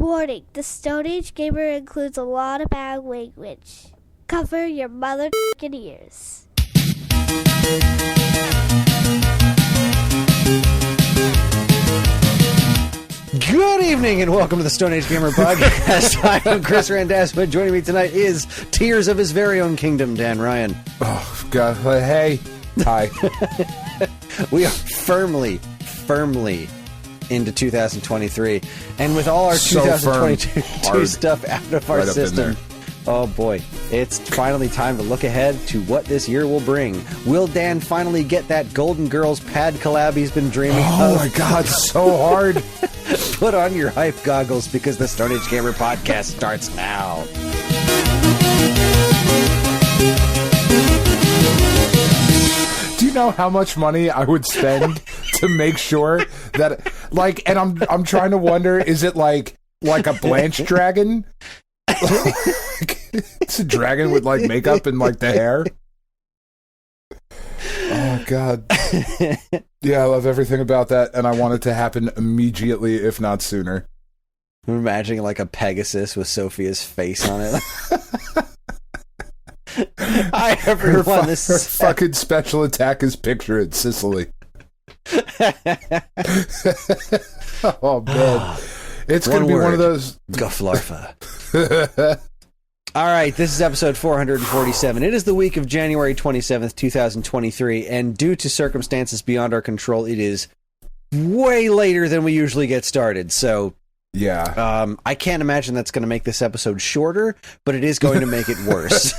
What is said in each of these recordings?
Warning, the Stone Age Gamer includes a lot of bad language. Cover your mother ears. Good evening and welcome to the Stone Age Gamer Podcast. I am Kris Randasma. Joining me tonight is Tears of his very own kingdom, Dan Ryan. Oh, God. Hey. Hi. We are firmly into 2023. And with all our 2022 stuff out of our system, oh boy, it's finally time to look ahead to what this year will bring. Will Dan finally get that Golden Girls pad collab he's been dreaming of? Oh my God, so hard. Put on your hype goggles because the Stone Age Gamer Podcast starts now. Do you know how much money I would spend to make sure that, like, and I'm trying to wonder, is it like a Blanche dragon? It's a dragon with like makeup and like the hair. Oh God. Yeah, I love everything about that, and I want it to happen immediately, if not sooner. I'm imagining like a Pegasus with Sophia's face on it. Hi everyone, her fucking special attack is picture in Sicily. Oh man. It's going to be one of those... Gufflarfa. All right, this is episode 447. It is the week of January 27th, 2023, and due to circumstances beyond our control, it is way later than we usually get started. So, yeah, I can't imagine that's going to make this episode shorter, but it is going to make it worse.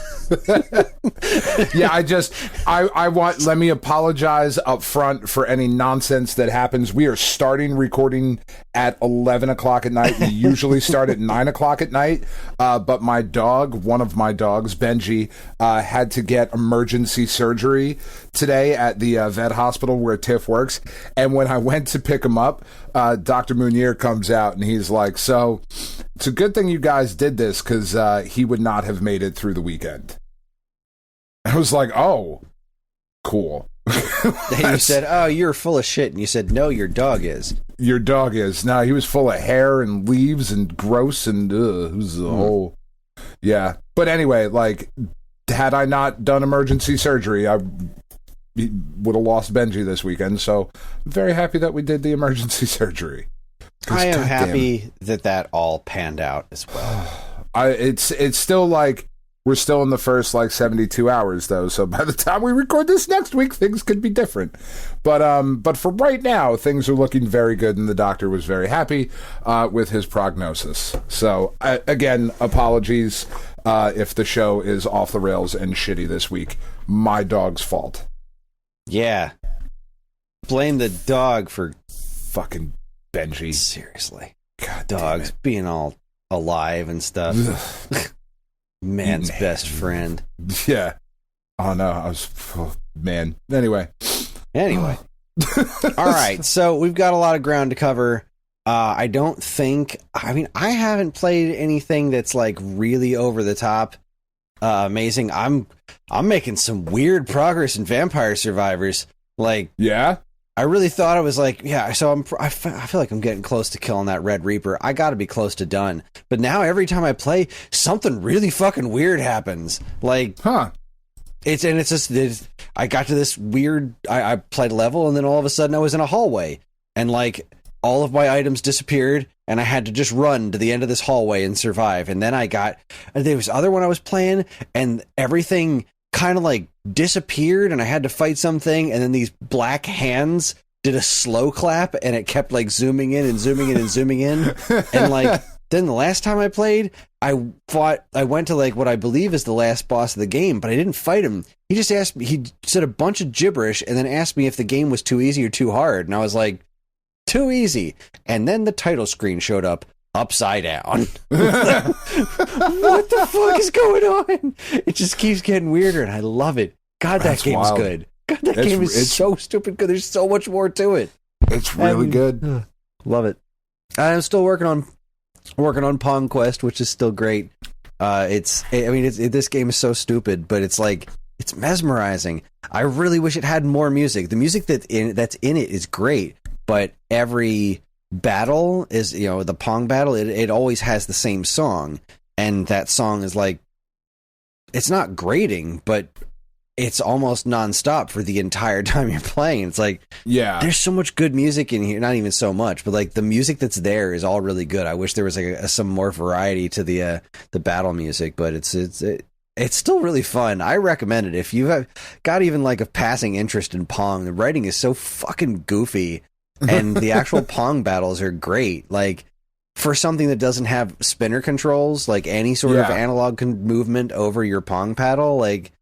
Yeah, let me apologize up front for any nonsense that happens. We are starting recording at 11 o'clock at night. We usually start at 9 o'clock at night, but my dog, one of my dogs, Benji, had to get emergency surgery today at the vet hospital where Tiff works, and when I went to pick him up, Dr. Munier comes out and he's like, so it's a good thing you guys did this because he would not have made it through the weekend. I was like, oh, cool. You said, oh, you're full of shit. And you said, no, your dog is. Your dog is. No, he was full of hair and leaves and gross and it was a whole... Yeah. But anyway, like, had I not done emergency surgery, I would have lost Benji this weekend. So I'm very happy that we did the emergency surgery. I am happy that all panned out as well. It's still like... We're still in the first, 72 hours, though, so by the time we record this next week, things could be different. But for right now, things are looking very good, and the doctor was very happy with his prognosis. So, again, apologies if the show is off the rails and shitty this week. My dog's fault. Yeah. Blame the dog for... Fucking Benji. Seriously. God, dogs being all alive and stuff. Man's best friend. Yeah. Oh no, man. Anyway. All right, so we've got a lot of ground to cover. I haven't played anything that's like really over the top amazing. I'm making some weird progress in Vampire Survivors. Like, yeah. I really thought I was like, yeah, so I feel like I'm getting close to killing that Red Reaper. I got to be close to done. But now every time I play, something really fucking weird happens. Like, I got to this weird, I played a level and then all of a sudden I was in a hallway and like all of my items disappeared and I had to just run to the end of this hallway and survive. And then there was other one I was playing and everything kind of like disappeared and I had to fight something and then these black hands did a slow clap and it kept like zooming in and zooming in and zooming in and like then the last time I played I went to like what I believe is the last boss of the game, but I didn't fight him. He just asked me, he said a bunch of gibberish and then asked me if the game was too easy or too hard and I was like, too easy. And then the title screen showed up upside down. What the fuck is going on? It just keeps getting weirder and I love it. God, that game's good. God, that game is so stupid good. There's so much more to it. It's really good. Love it. I'm still working on Pong Quest, which is still great. This game is so stupid, but it's like it's mesmerizing. I really wish it had more music. The music that's in it is great, but every battle is, the Pong battle, it always has the same song. And that song is like, it's not grating, but it's almost nonstop for the entire time you're playing. It's like, yeah, there's so much good music in here. Not even so much, but like the music that's there is all really good. I wish there was like some more variety to the battle music, but it's still really fun. I recommend it if you have got even like a passing interest in Pong. The writing is so fucking goofy, and the actual Pong battles are great. Like, for something that doesn't have spinner controls, like any sort of analog movement over your Pong paddle, like,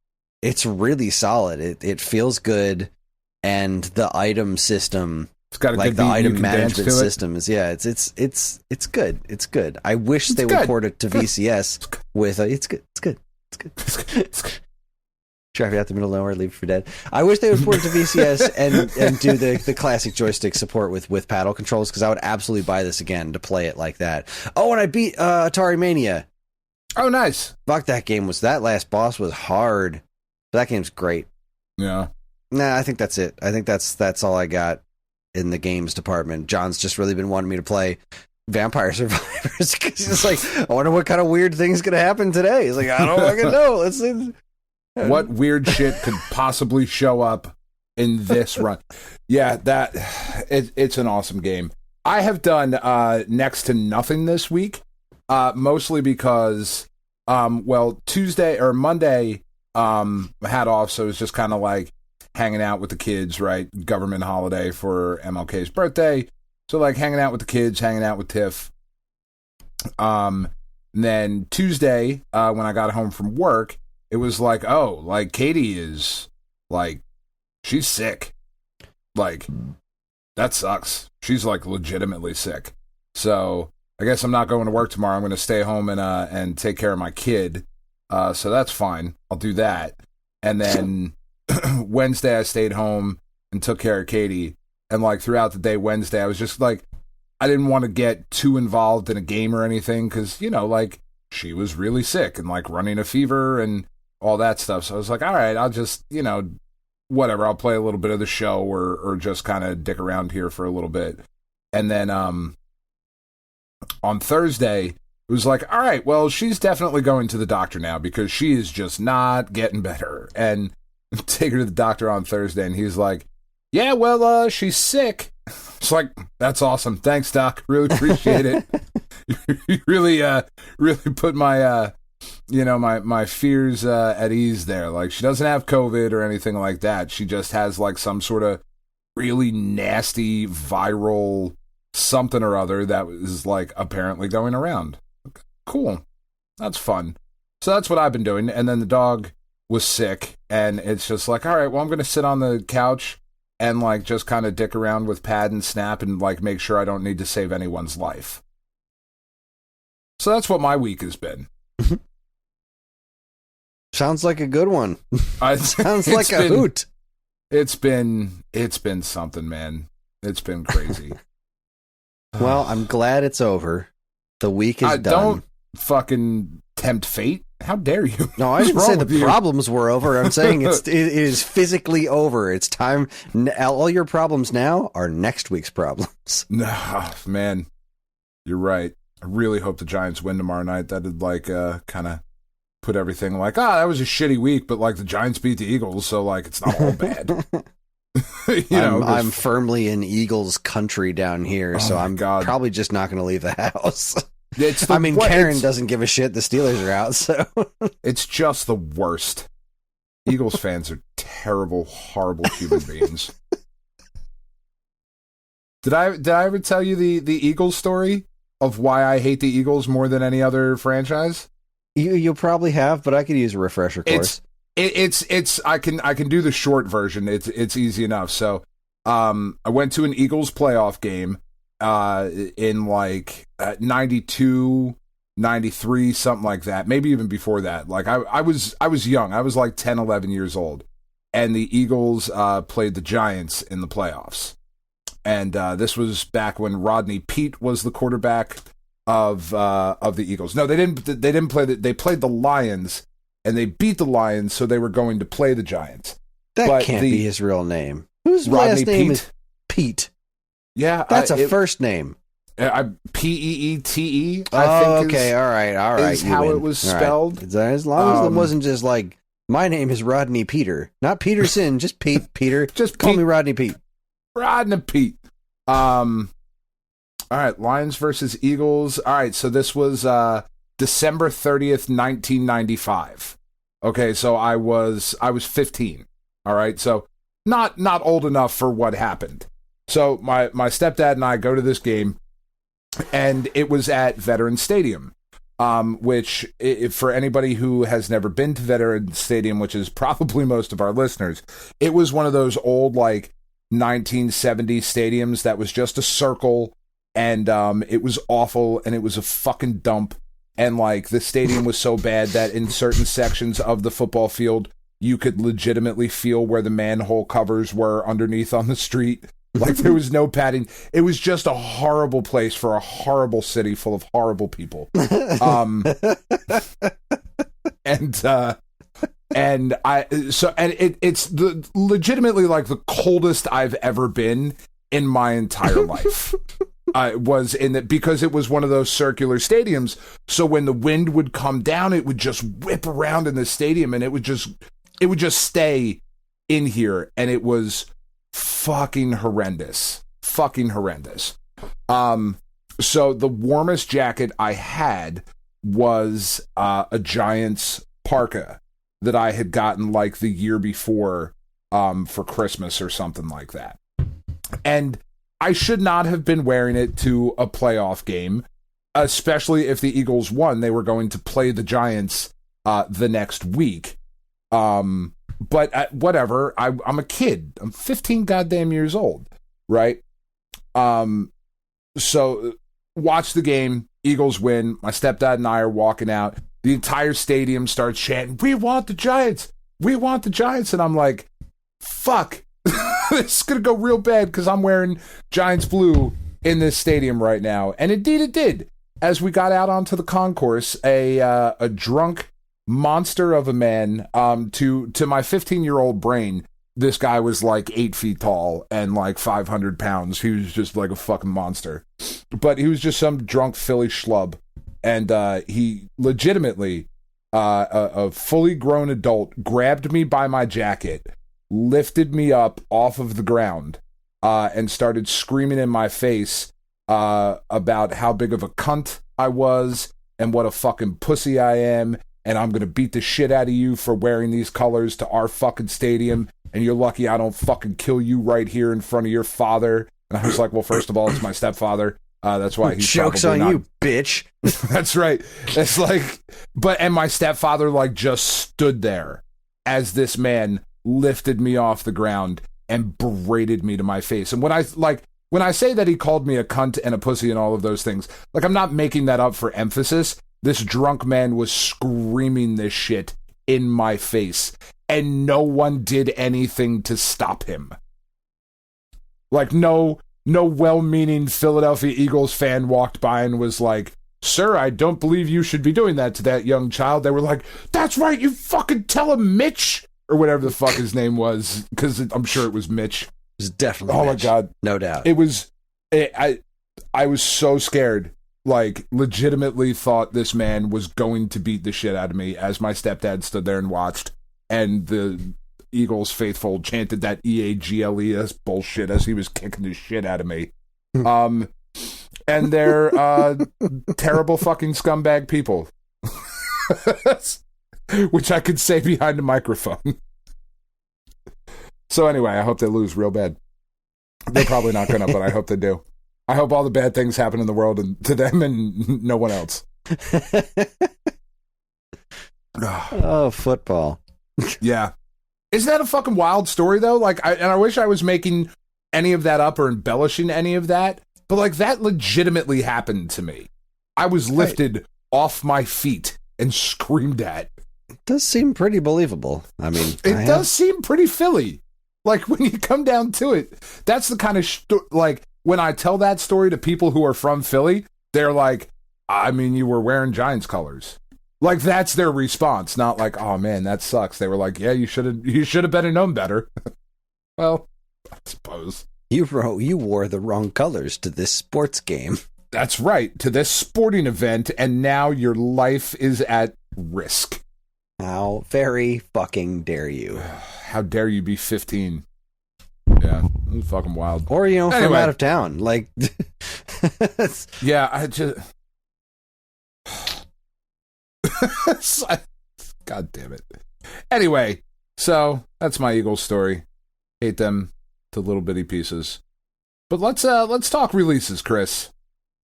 it's really solid. It feels good, and the item system, it's got a like good the beat, item management system is it's good. It's good. I wish they would port it to VCS with it's good. Drive you out the middle of nowhere, leave it for dead. I wish they would port it to VCS and do the classic joystick support with paddle controls, because I would absolutely buy this again to play it like that. Oh, and I beat Atari Mania. Oh, nice. Fuck, that last boss was hard. That game's great. Yeah. Nah, I think that's it. I think that's all I got in the games department. John's just really been wanting me to play Vampire Survivors, because he's like, I wonder what kind of weird thing's gonna happen today. He's like, I don't fucking know. Let's see. What weird shit could possibly show up in this run? Yeah, it's an awesome game. I have done next to nothing this week, mostly because, Tuesday or Monday, had off, so it was just kind of like hanging out with the kids, right? Government holiday for MLK's birthday, so like hanging out with the kids, hanging out with Tiff. And then Tuesday, when I got home from work, it was like, oh, like Katie is like, she's sick. Like, that sucks. She's like legitimately sick. So I guess I'm not going to work tomorrow. I'm going to stay home and take care of my kid. So that's fine. I'll do that. And then Wednesday I stayed home and took care of Katie. And like throughout the day Wednesday, I was just like, I didn't want to get too involved in a game or anything, because, like, she was really sick and like running a fever and all that stuff. So I was like, all right, I'll just, whatever, I'll play a little bit of the show or just kind of dick around here for a little bit. And then on Thursday, it was like, all right, well, she's definitely going to the doctor now, because she is just not getting better. And take her to the doctor on Thursday, and he's like, yeah, well, she's sick. It's like, that's awesome. Thanks, Doc. Really appreciate it. You really put my my fears at ease there. Like, she doesn't have COVID or anything like that. She just has like some sort of really nasty viral something or other that is like apparently going around. Cool. That's fun. So that's what I've been doing. And then the dog was sick, and it's just like, all right, well, I'm going to sit on the couch and like just kind of dick around with Pad and Snap and like make sure I don't need to save anyone's life. So that's what my week has been. Sounds like a good one. Sounds like a hoot. It's been something, man. It's been crazy. Well, I'm glad it's over. The week is done. Don't fucking tempt fate. How dare you? No, I didn't say the problems were over. I'm saying it is physically over. It's time. All your problems now are next week's problems. Nah, man, you're right. I really hope the Giants win tomorrow night. That'd like kind of put everything like, that was a shitty week, but like the Giants beat the Eagles, so like it's not all bad. I'm firmly in Eagles country down here, so I'm probably just not going to leave the house. Karen doesn't give a shit. The Steelers are out, so it's just the worst. Eagles fans are terrible, horrible human beings. Did I ever tell you the Eagles story of why I hate the Eagles more than any other franchise? You probably have, but I could use a refresher course. It's I can do the short version. It's easy enough. So, I went to an Eagles playoff game in like 92, 93, something like that. Maybe even before that. Like I was young. I was like 10, 11 years old. And the Eagles played the Giants in the playoffs. And this was back when Rodney Peete was the quarterback of the Eagles. No, they didn't play they played the Lions, and they beat the Lions, so they were going to play the Giants. That can't be his real name. Whose Rodney last name Peete? is Pete? Yeah, that's a first name. Peete. Okay, all right. Is how it was spelled. Right. As long as it wasn't just like, my name is Rodney Peter, not Peterson, just Peter. Just call me Rodney Pete. Rodney Pete. All right, Lions versus Eagles. All right, so this was December 30th, 1995. Okay, so I was 15. All right, so not old enough for what happened. So my stepdad and I go to this game, and it was at Veterans Stadium, which, for anybody who has never been to Veterans Stadium, which is probably most of our listeners, it was one of those old, like, 1970s stadiums that was just a circle, and it was awful, and it was a fucking dump, and, like, the stadium was so bad that in certain sections of the football field, you could legitimately feel where the manhole covers were underneath on the street. Like, there was no padding. It was just a horrible place for a horrible city full of horrible people. And it's legitimately like the coldest I've ever been in my entire life. Was in it because it was one of those circular stadiums. So when the wind would come down, it would just whip around in the stadium, and it would just stay in here, and it was fucking horrendous. So the warmest jacket I had was a Giants parka that I had gotten like the year before for Christmas or something like that. And I should not have been wearing it to a playoff game, especially if the Eagles won. They were going to play the Giants the next week. But whatever, I'm a kid. I'm 15 goddamn years old, right? So watch the game. Eagles win. My stepdad and I are walking out. The entire stadium starts chanting, "We want the Giants! We want the Giants!" And I'm like, fuck. This is going to go real bad because I'm wearing Giants blue in this stadium right now. And indeed it did. As we got out onto the concourse, a drunk monster of a man, to my 15-year-old brain, this guy was like 8 feet tall and like 500 pounds. He was just like a fucking monster. But he was just some drunk Philly schlub. And he legitimately, a fully grown adult, grabbed me by my jacket, lifted me up off of the ground, and started screaming in my face about how big of a cunt I was and what a fucking pussy I am, and I'm gonna beat the shit out of you for wearing these colors to our fucking stadium, and you're lucky I don't fucking kill you right here in front of your father. And I was like, well, first of all, it's my stepfather. That's why he's joke's on you, bitch. That's right. It's like, and my stepfather like just stood there as this man lifted me off the ground and berated me to my face. And when I say that he called me a cunt and a pussy and all of those things, like, I'm not making that up for emphasis. This drunk man was screaming this shit in my face, and no one did anything to stop him. Like, no well-meaning Philadelphia Eagles fan walked by and was like, "Sir, I don't believe you should be doing that to that young child." They were like, "That's right, you fucking tell him, Mitch," or whatever the fuck his name was, because I'm sure it was Mitch. It was definitely Mitch. My God. No doubt. It was, I was so scared, like, legitimately thought this man was going to beat the shit out of me as my stepdad stood there and watched, and the Eagles faithful chanted that EAGLES bullshit as he was kicking the shit out of me. And they're terrible fucking scumbag people. Which I could say behind a microphone. So anyway, I hope they lose real bad. They're probably not gonna, but I hope they do. I hope all the bad things happen in the world and to them and no one else. Oh, football. Yeah. Isn't that a fucking wild story, though? Like, I wish I was making any of that up or embellishing any of that, but, like, that legitimately happened to me. I was lifted off my feet and screamed at. It does seem pretty believable. I mean, it does seem pretty Philly. Like, when you come down to it, that's the kind of, like, when I tell that story to people who are from Philly, they're like, I mean, you were wearing Giants colors. Like, that's their response, not like, oh man, that sucks. They were like, yeah, you should have better known better. Well, I suppose. You wore the wrong colors to this sports game. That's right, to this sporting event, and now your life is at risk. How very fucking dare you? How dare you be 15? Yeah, it's fucking wild. Or, you know, from Anyway. out of town. Like, Yeah, I just... God damn it. Anyway, so that's my Eagles story. Hate them to little bitty pieces. But let's talk releases, Chris.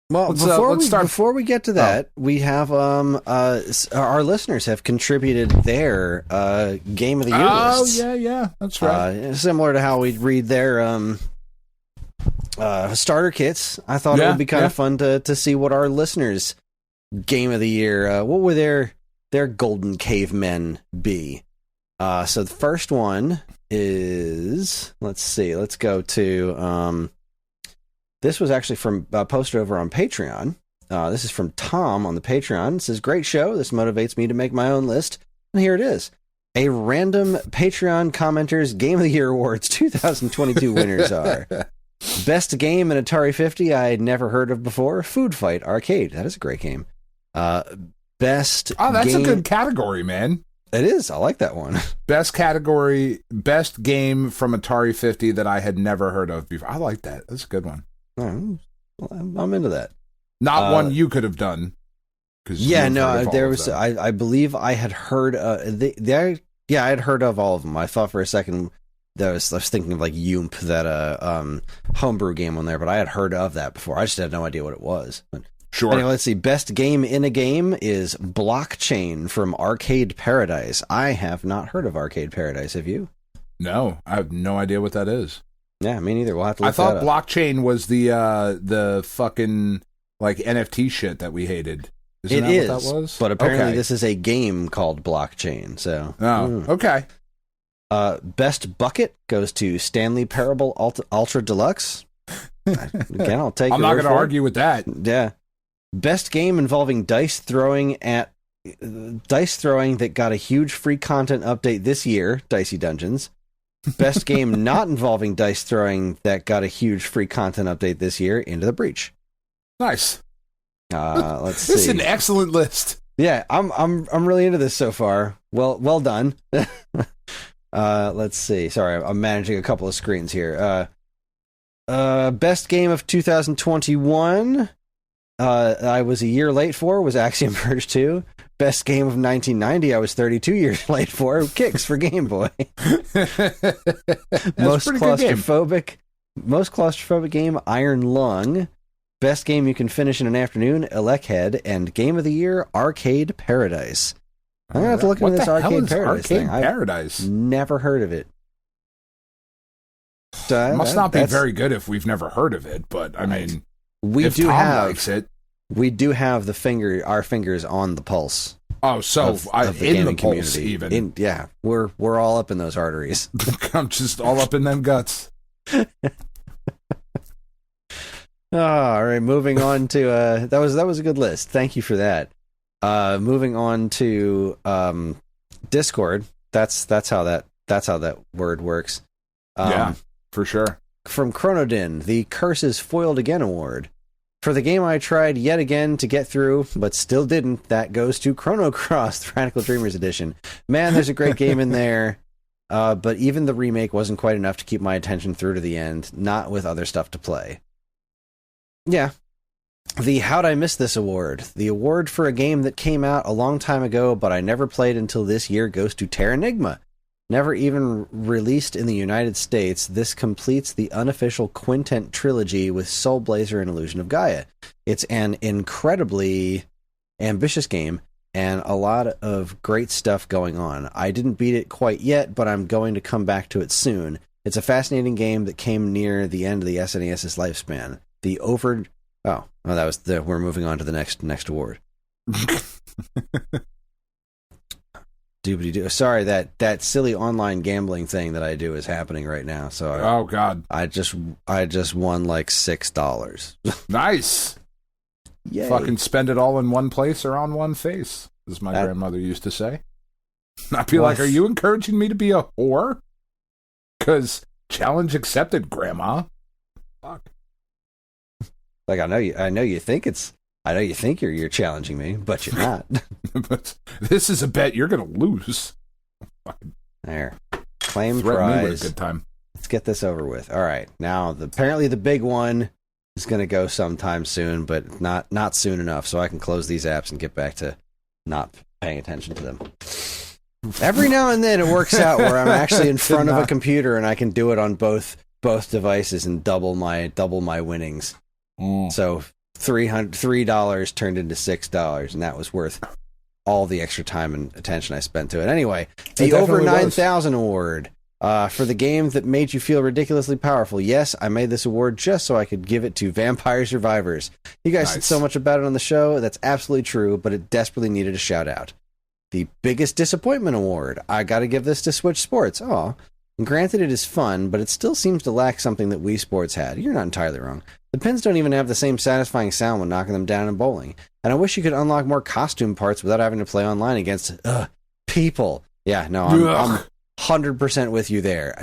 well, Let's start. before we get to that, we have our listeners have contributed their game of the year lists. Yeah, that's right. Similar to how we read their starter kits. I thought it would be kind of fun to see what our listeners' game of the year, what would their golden cavemen be. So the first one is, let's go to, this was actually from posted over on Patreon. This is from Tom on the Patreon. It says, great show. This motivates me to make my own list. And here it is. A random Patreon commenters Game of the Year Awards 2022 winners are Best Game in Atari 50 I had never heard of before, Food Fight Arcade. That is a great game. Best That's game... a good category, man. It is. I like that one. Best category, best game from Atari 50 that I had never heard of before. I like that. That's a good one. I'm into that. Not one you could have done. Yeah, no, there was. I believe I had heard. I had heard of all of them. I thought for a second that I was thinking of like Yoomp, that homebrew game on there, but I had heard of that before. I just had no idea what it was. But sure. Anyway, let's see. Best game in a game is Blockchain from Arcade Paradise. I have not heard of Arcade Paradise. Have you? No, I have no idea what that is. Yeah, me neither. We'll have to look I thought that up. Blockchain was the fucking like NFT shit that we hated. Isn't that what that was? But apparently this is a game called Blockchain. So, okay. Best bucket goes to Stanley Parable Ultra Deluxe. Again, I'll take. I'm not going to argue with that. Yeah. Best game involving dice throwing that got a huge free content update this year, Dicey Dungeons. Best game not involving dice throwing that got a huge free content update this year, Into the Breach. Nice. Let's see. This is an excellent list. Yeah, I'm really into this so far. Well done. Let's see. Sorry, I'm managing a couple of screens here. Best game of 2021. I was a year late for was Axiom Verge 2. Best game of 1990. I was 32 years late for Kicks for Game Boy. Most claustrophobic game, Iron Lung. Best game you can finish in an afternoon, Electhead, and Game of the Year, Arcade Paradise. I'm gonna have to look into this Arcade Paradise thing. Paradise? I've never heard of it. So must not be very good if we've never heard of it. But I mean, we do have likes it. We do have our fingers on the pulse. Oh, so of the in the pulse, community. even. Yeah, we're all up in those arteries. I'm just all up in them guts. All right, moving on to that was a good list. Thank you for that. Moving on to Discord. That's how that word works. Yeah, for sure. From Chronodin, the Curses Foiled Again award. For the game I tried yet again to get through, but still didn't, that goes to Chrono Cross, the Radical Dreamers edition. Man, there's a great game in there, but even the remake wasn't quite enough to keep my attention through to the end, not with other stuff to play. Yeah. The How'd I Miss This award. The award for a game that came out a long time ago, but I never played until this year, goes to Terranigma. Never even released in the United States, this completes the unofficial Quintet trilogy with Soul Blazer and Illusion of Gaia. It's an incredibly ambitious game and a lot of great stuff going on. I didn't beat it quite yet, but I'm going to come back to it soon. It's a fascinating game that came near the end of the SNES's lifespan. We're moving on to the next award. Doobity-doo. Sorry, that silly online gambling thing that I do is happening right now. So oh god, I just won like $6. Nice. Yay. Fucking spend it all in one place or on one face, as my grandmother used to say. I'd be like, are you encouraging me to be a whore? Because challenge accepted, Grandma. Fuck. Like, I know you think you're challenging me, but you're not. But this is a bet you're going to lose. There. Claim Threaten me prize. with a good time. Let's get this over with. All right. Now, apparently the big one is going to go sometime soon, but not soon enough, so I can close these apps and get back to not paying attention to them. Every now and then it works out where I'm actually in front of a computer and I can do it on both devices and double my winnings. So $3 turned into $6, and that was worth all the extra time and attention I spent to it. Anyway, the over 9,000 award for the game that made you feel ridiculously powerful. Yes, I made this award just so I could give it to Vampire Survivors. You guys said so much about it on the show. That's absolutely true, but it desperately needed a shout out. The biggest disappointment award. I got to give this to Switch Sports. Oh, granted it is fun, but it still seems to lack something that Wii Sports had. You're not entirely wrong. The pins don't even have the same satisfying sound when knocking them down in bowling. And I wish you could unlock more costume parts without having to play online against people. Yeah, no, I'm 100% with you there.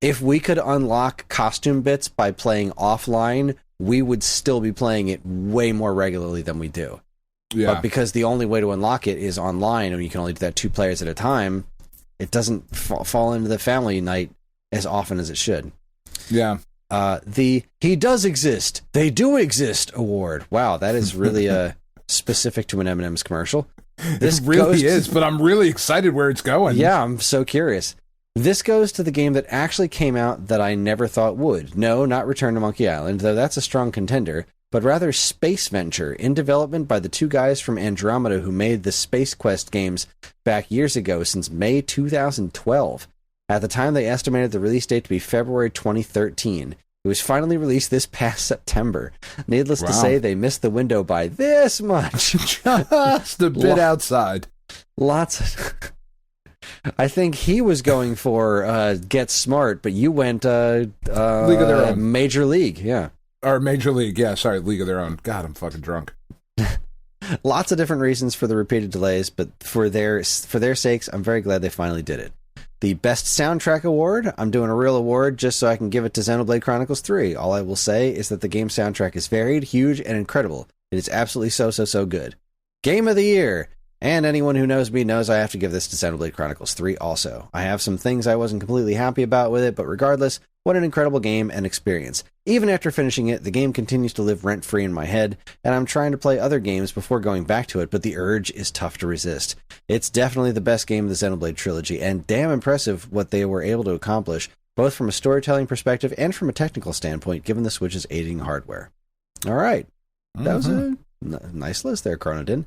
If we could unlock costume bits by playing offline, we would still be playing it way more regularly than we do. Yeah. But because the only way to unlock it is online, and you can only do that 2 players at a time, it doesn't fall into the family night as often as it should. Yeah. The He Does Exist, They Do Exist award. Wow, that is really specific to an M&M's commercial. This really is, but I'm really excited where it's going. Yeah, I'm so curious. This goes to the game that actually came out that I never thought would. No, not Return to Monkey Island, though that's a strong contender, but rather Space Venture, in development by the 2 guys from Andromeda who made the Space Quest games back years ago since May 2012. At the time, they estimated the release date to be February 2013. It was finally released this past September. Needless to say, they missed the window by this much. Just a bit outside. Lots of... I think he was going for Get Smart, but you went League of Their Own. Major League, yeah. Or Major League, yeah, sorry, League of Their Own. God, I'm fucking drunk. Lots of different reasons for the repeated delays, but for their sakes, I'm very glad they finally did it. The Best Soundtrack Award, I'm doing a real award just so I can give it to Xenoblade Chronicles 3. All I will say is that the game soundtrack is varied, huge, and incredible. It is absolutely so good. Game of the Year, and anyone who knows me knows I have to give this to Xenoblade Chronicles 3 also. I have some things I wasn't completely happy about with it, but regardless, what an incredible game and experience. Even after finishing it, the game continues to live rent-free in my head, and I'm trying to play other games before going back to it, but the urge is tough to resist. It's definitely the best game of the Xenoblade trilogy, and damn impressive what they were able to accomplish, both from a storytelling perspective and from a technical standpoint, given the Switch's aging hardware. All right. That was a nice list there, Chronodin.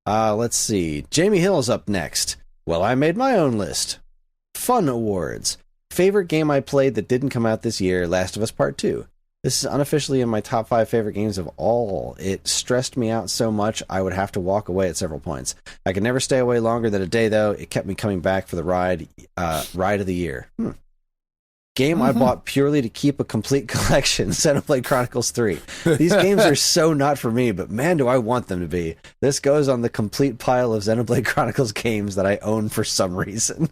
Let's see. Jamie Hill's up next. Well, I made my own list. Fun Awards. Favorite game I played that didn't come out this year, Last of Us Part 2. This is unofficially in my top 5 favorite games of all. It stressed me out so much I would have to walk away at several points. I could never stay away longer than a day, though. It kept me coming back for the ride of the year. Game I bought purely to keep a complete collection, Xenoblade Chronicles 3. These games are so not for me, but man, do I want them to be. This goes on the complete pile of Xenoblade Chronicles games that I own for some reason.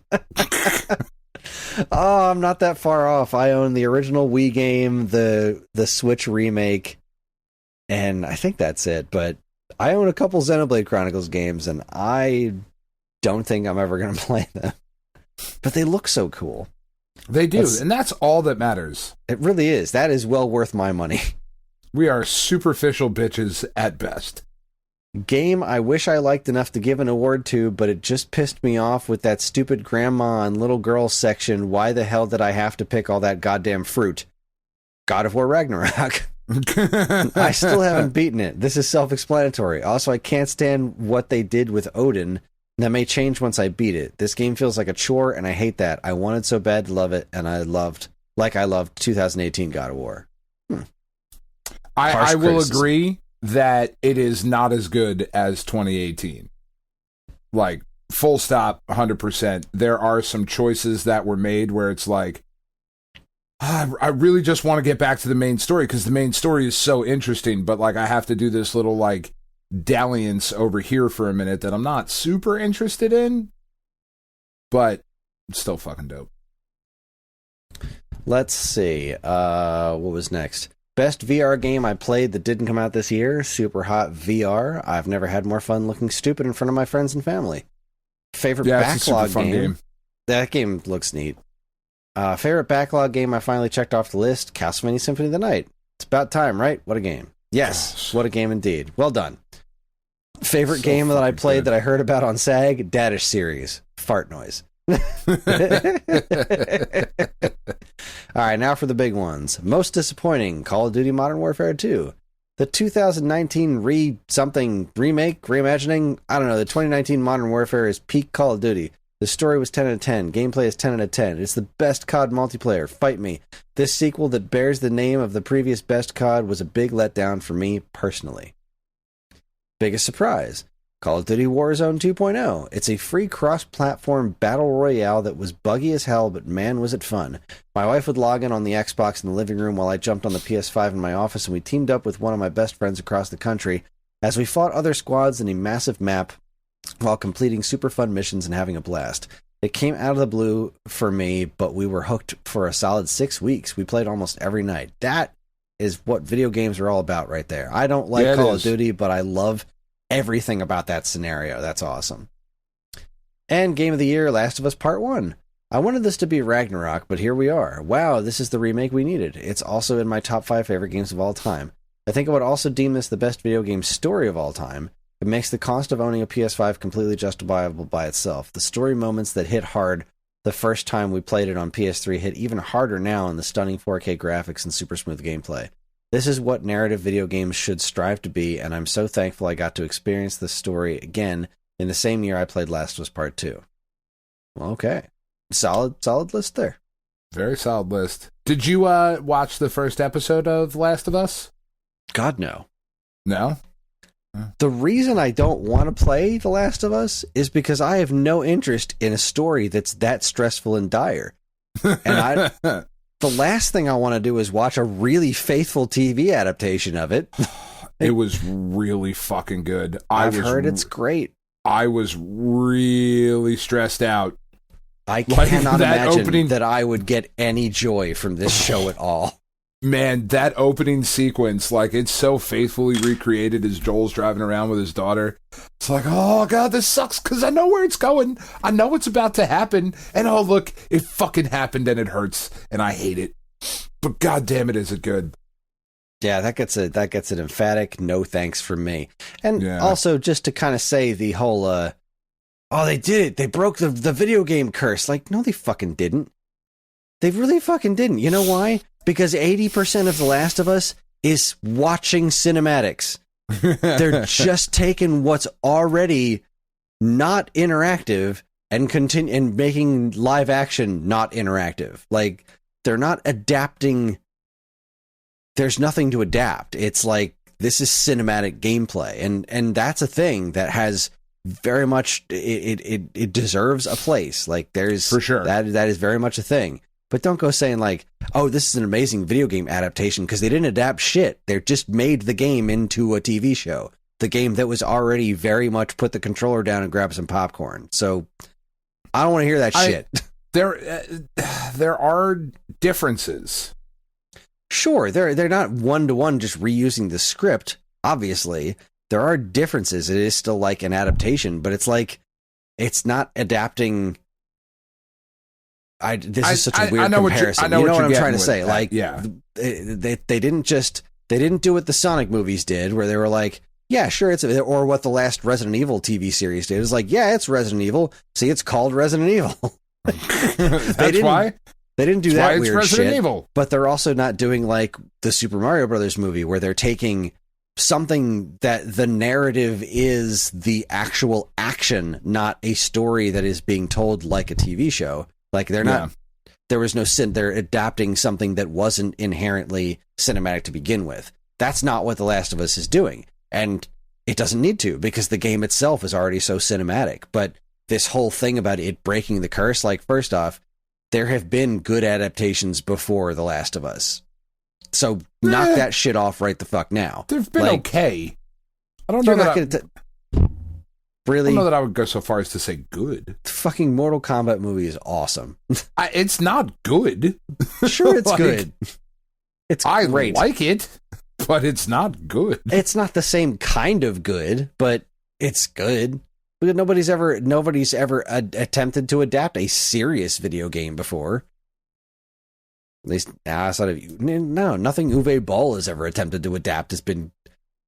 Oh, I'm not that far off. I own the original Wii game, the Switch remake, and I think that's it. But I own a couple Xenoblade Chronicles games, and I don't think I'm ever going to play them. But they look so cool. They do, and that's all that matters. It really is. That is well worth my money. We are superficial bitches at best. Game I wish I liked enough to give an award to, but it just pissed me off with that stupid grandma and little girl section. Why the hell did I have to pick all that goddamn fruit? God of War Ragnarok. I still haven't beaten it. This is self-explanatory. Also, I can't stand what they did with Odin. That may change once I beat it. This game feels like a chore, and I hate that. I wanted so bad to love it, and I loved 2018 God of War. I will agree that it is not as good as 2018. Like, full stop, 100%. There are some choices that were made where it's like, I really just want to get back to the main story because the main story is so interesting, but like I have to do this little like dalliance over here for a minute that I'm not super interested in, but it's still fucking dope. Let's see. What was next? Best VR game I played that didn't come out this year, Super Hot VR. I've never had more fun looking stupid in front of my friends and family. Favorite backlog game. That game looks neat. Favorite backlog game I finally checked off the list, Castlevania Symphony of the Night. It's about time, right? What a game. Yes, gosh. What a game indeed. Well done. Favorite game that I played that I heard about on SAG, Dadish series. Fart noise. All right, now for the big ones. Most disappointing, Call of Duty Modern Warfare 2. The 2019 remake, reimagining, I don't know, the 2019 Modern Warfare is peak Call of Duty. The story was 10 out of 10. Gameplay is 10 out of 10. It's the best COD multiplayer. Fight me. This sequel that bears the name of the previous best COD was a big letdown for me personally. Biggest surprise, Call of Duty Warzone 2.0. It's a free cross-platform battle royale that was buggy as hell, but man was it fun. My wife would log in on the Xbox in the living room while I jumped on the PS5 in my office, and we teamed up with one of my best friends across the country as we fought other squads in a massive map while completing super fun missions and having a blast. It came out of the blue for me, but we were hooked for a solid 6 weeks. We played almost every night. That is what video games are all about right there. I don't like Call of Duty, but I love everything about that scenario. That's awesome. And Game of the Year, Last of Us Part 1. I wanted this to be Ragnarok, but here we are. Wow, this is the remake we needed. It's also in my top 5 favorite games of all time. I think I would also deem this the best video game story of all time. It makes the cost of owning a PS5 completely justifiable by itself. The story moments that hit hard the first time we played it on PS3 hit even harder now in the stunning 4K graphics and super smooth gameplay. This is what narrative video games should strive to be, and I'm so thankful I got to experience this story again in the same year I played Last of Us Part 2. Okay. Solid list there. Very solid list. Did you watch the first episode of Last of Us? God, no. No? The reason I don't want to play The Last of Us is because I have no interest in a story that's that stressful and dire. And the last thing I want to do is watch a really faithful TV adaptation of it. It was really fucking good. I've heard it's great. I was really stressed out. I cannot imagine that I would get any joy from this show at all. Man, that opening sequence, like, it's so faithfully recreated as Joel's driving around with his daughter. It's like, oh, God, this sucks because I know where it's going. I know what's about to happen. And, oh, look, it fucking happened and it hurts. And I hate it. But, God damn it, is it good. Yeah, that gets an emphatic no thanks from me. And also, just to kind of say the whole, oh, they did it. They broke the video game curse. Like, no, they fucking didn't. They really fucking didn't. You know why? Because 80% of The Last of Us is watching cinematics. They're just taking what's already not interactive and making live action not interactive. Like, they're not adapting. There's nothing to adapt. It's like, this is cinematic gameplay. And that's a thing that has very much, it deserves a place. Like, there's, for sure, that is very much a thing. But don't go saying like, oh, this is an amazing video game adaptation, because they didn't adapt shit. They just made the game into a TV show. The game that was already very much put the controller down and grab some popcorn. So I don't want to hear that shit. There are differences. Sure, they're not one-to-one just reusing the script, obviously. There are differences. It is still like an adaptation, but it's like, it's not adapting. This is such a weird comparison. You know what I'm trying to say? Like, they didn't do what the Sonic movies did, where they were like, yeah, sure, or what the last Resident Evil TV series did. It was like, yeah, it's Resident Evil. See, it's called Resident Evil. That's why. They didn't do that weird Resident shit. Evil. But they're also not doing like the Super Mario Brothers movie, where they're taking something that the narrative is the actual action, not a story that is being told like a TV show. Like, they're not, there was no sin. They're adapting something that wasn't inherently cinematic to begin with. That's not what The Last of Us is doing. And it doesn't need to, because the game itself is already so cinematic. But this whole thing about it breaking the curse, like, first off, there have been good adaptations before The Last of Us. So knock that shit off right the fuck now. They've been okay. I don't know that really? I don't know that I would go so far as to say good. The fucking Mortal Kombat movie is awesome. It's not good. Sure, it's good. I great. like it, but it's not good. It's not the same kind of good, but it's good. Because nobody's ever attempted to adapt a serious video game before. At least outside of nothing Uwe Boll has ever attempted to adapt has been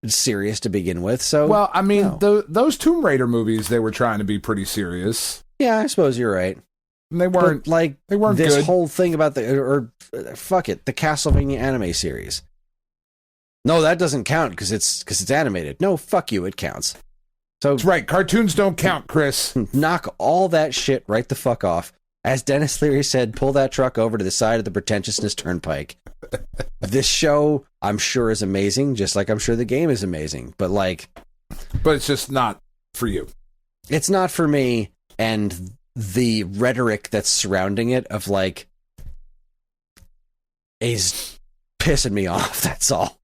serious to begin with. So, well, I mean, no. those Tomb Raider movies, they were trying to be pretty serious. Yeah, I suppose you're right. And they weren't but, they weren't this good. whole thing about the Castlevania anime series. No, that doesn't count because it's animated. No, fuck you, it counts. So that's right. Cartoons don't count, Chris. Knock all that shit right the fuck off. As Dennis Leary said, pull that truck over to the side of the pretentiousness turnpike. This show, I'm sure, is amazing, just like I'm sure the game is amazing. But it's just not for you. It's not for me, and the rhetoric that's surrounding it of is pissing me off. That's all.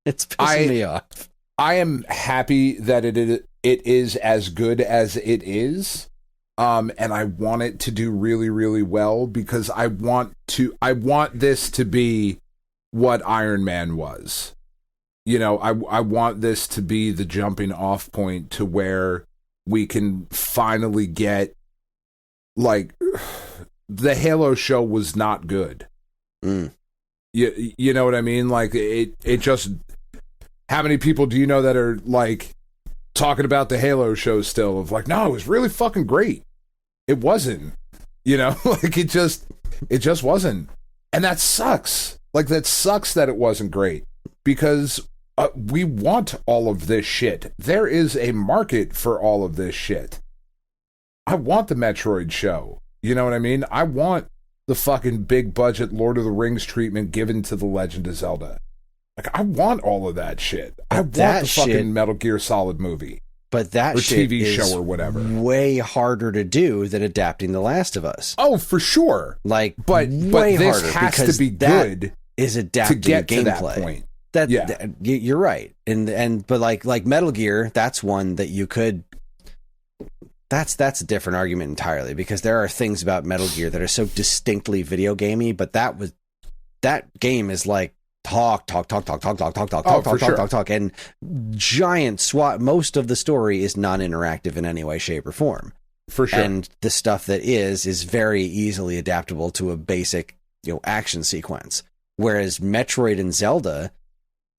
It's pissing me off. I am happy that it is as good as it is. And I want it to do really, really well because I want this to be what Iron Man was. You know, I want this to be the jumping off point to where we can finally get, the Halo show was not good. You know what I mean? It just, how many people do you know that are talking about the Halo show still of no, it was really fucking great. It wasn't, it just wasn't. And that sucks. That sucks that it wasn't great because we want all of this shit. There is a market for all of this shit. I want the Metroid show. You know what I mean? I want the fucking big budget Lord of the Rings treatment given to The Legend of Zelda. I want all of that shit. I want the fucking Metal Gear Solid movie. But that or shit TV is show or whatever way harder to do than adapting The Last of Us. Oh, for sure. But way this harder has to be good is adapting to get gameplay. To that point. That you're right. But like Metal Gear, that's one that you could. That's a different argument entirely because there are things about Metal Gear that are so distinctly video gamey. But that game is talk, and giant SWAT. Most of the story is non-interactive in any way, shape, or form. For sure. And the stuff that is very easily adaptable to a basic, action sequence. Whereas Metroid and Zelda,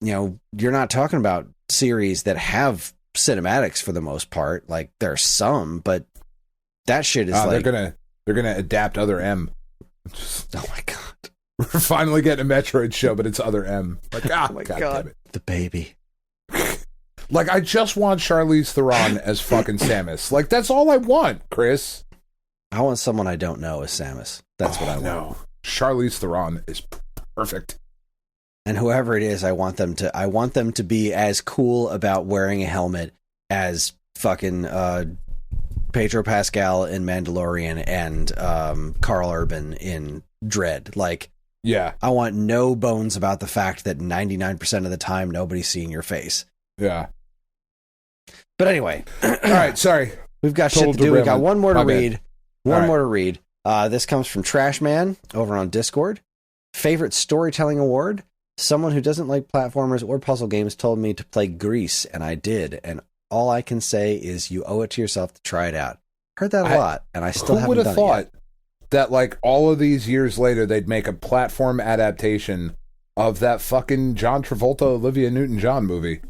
you're not talking about series that have cinematics for the most part. There's some, but that shit is they're gonna adapt Other M. Oh my god. We're finally getting a Metroid show, but it's Other M. Oh my god damn it. The baby. I just want Charlize Theron as fucking Samus. That's all I want, Chris. I want someone I don't know as Samus. That's what I want. No. Charlize Theron is perfect. And whoever it is, I want them to be as cool about wearing a helmet as fucking Pedro Pascal in Mandalorian and Carl Urban in Dread. Yeah. I want no bones about the fact that 99% of the time nobody's seeing your face. Yeah. But anyway. All right, sorry. We've got shit to do. We got one more to read. One more to read. This comes from Trashman over on Discord. Favorite storytelling award? Someone who doesn't like platformers or puzzle games told me to play Grease, and I did. And all I can say is you owe it to yourself to try it out. Heard that a lot, and I still haven't done it yet. Who would have thought that all of these years later they'd make a platform adaptation of that fucking John Travolta, Olivia Newton-John movie?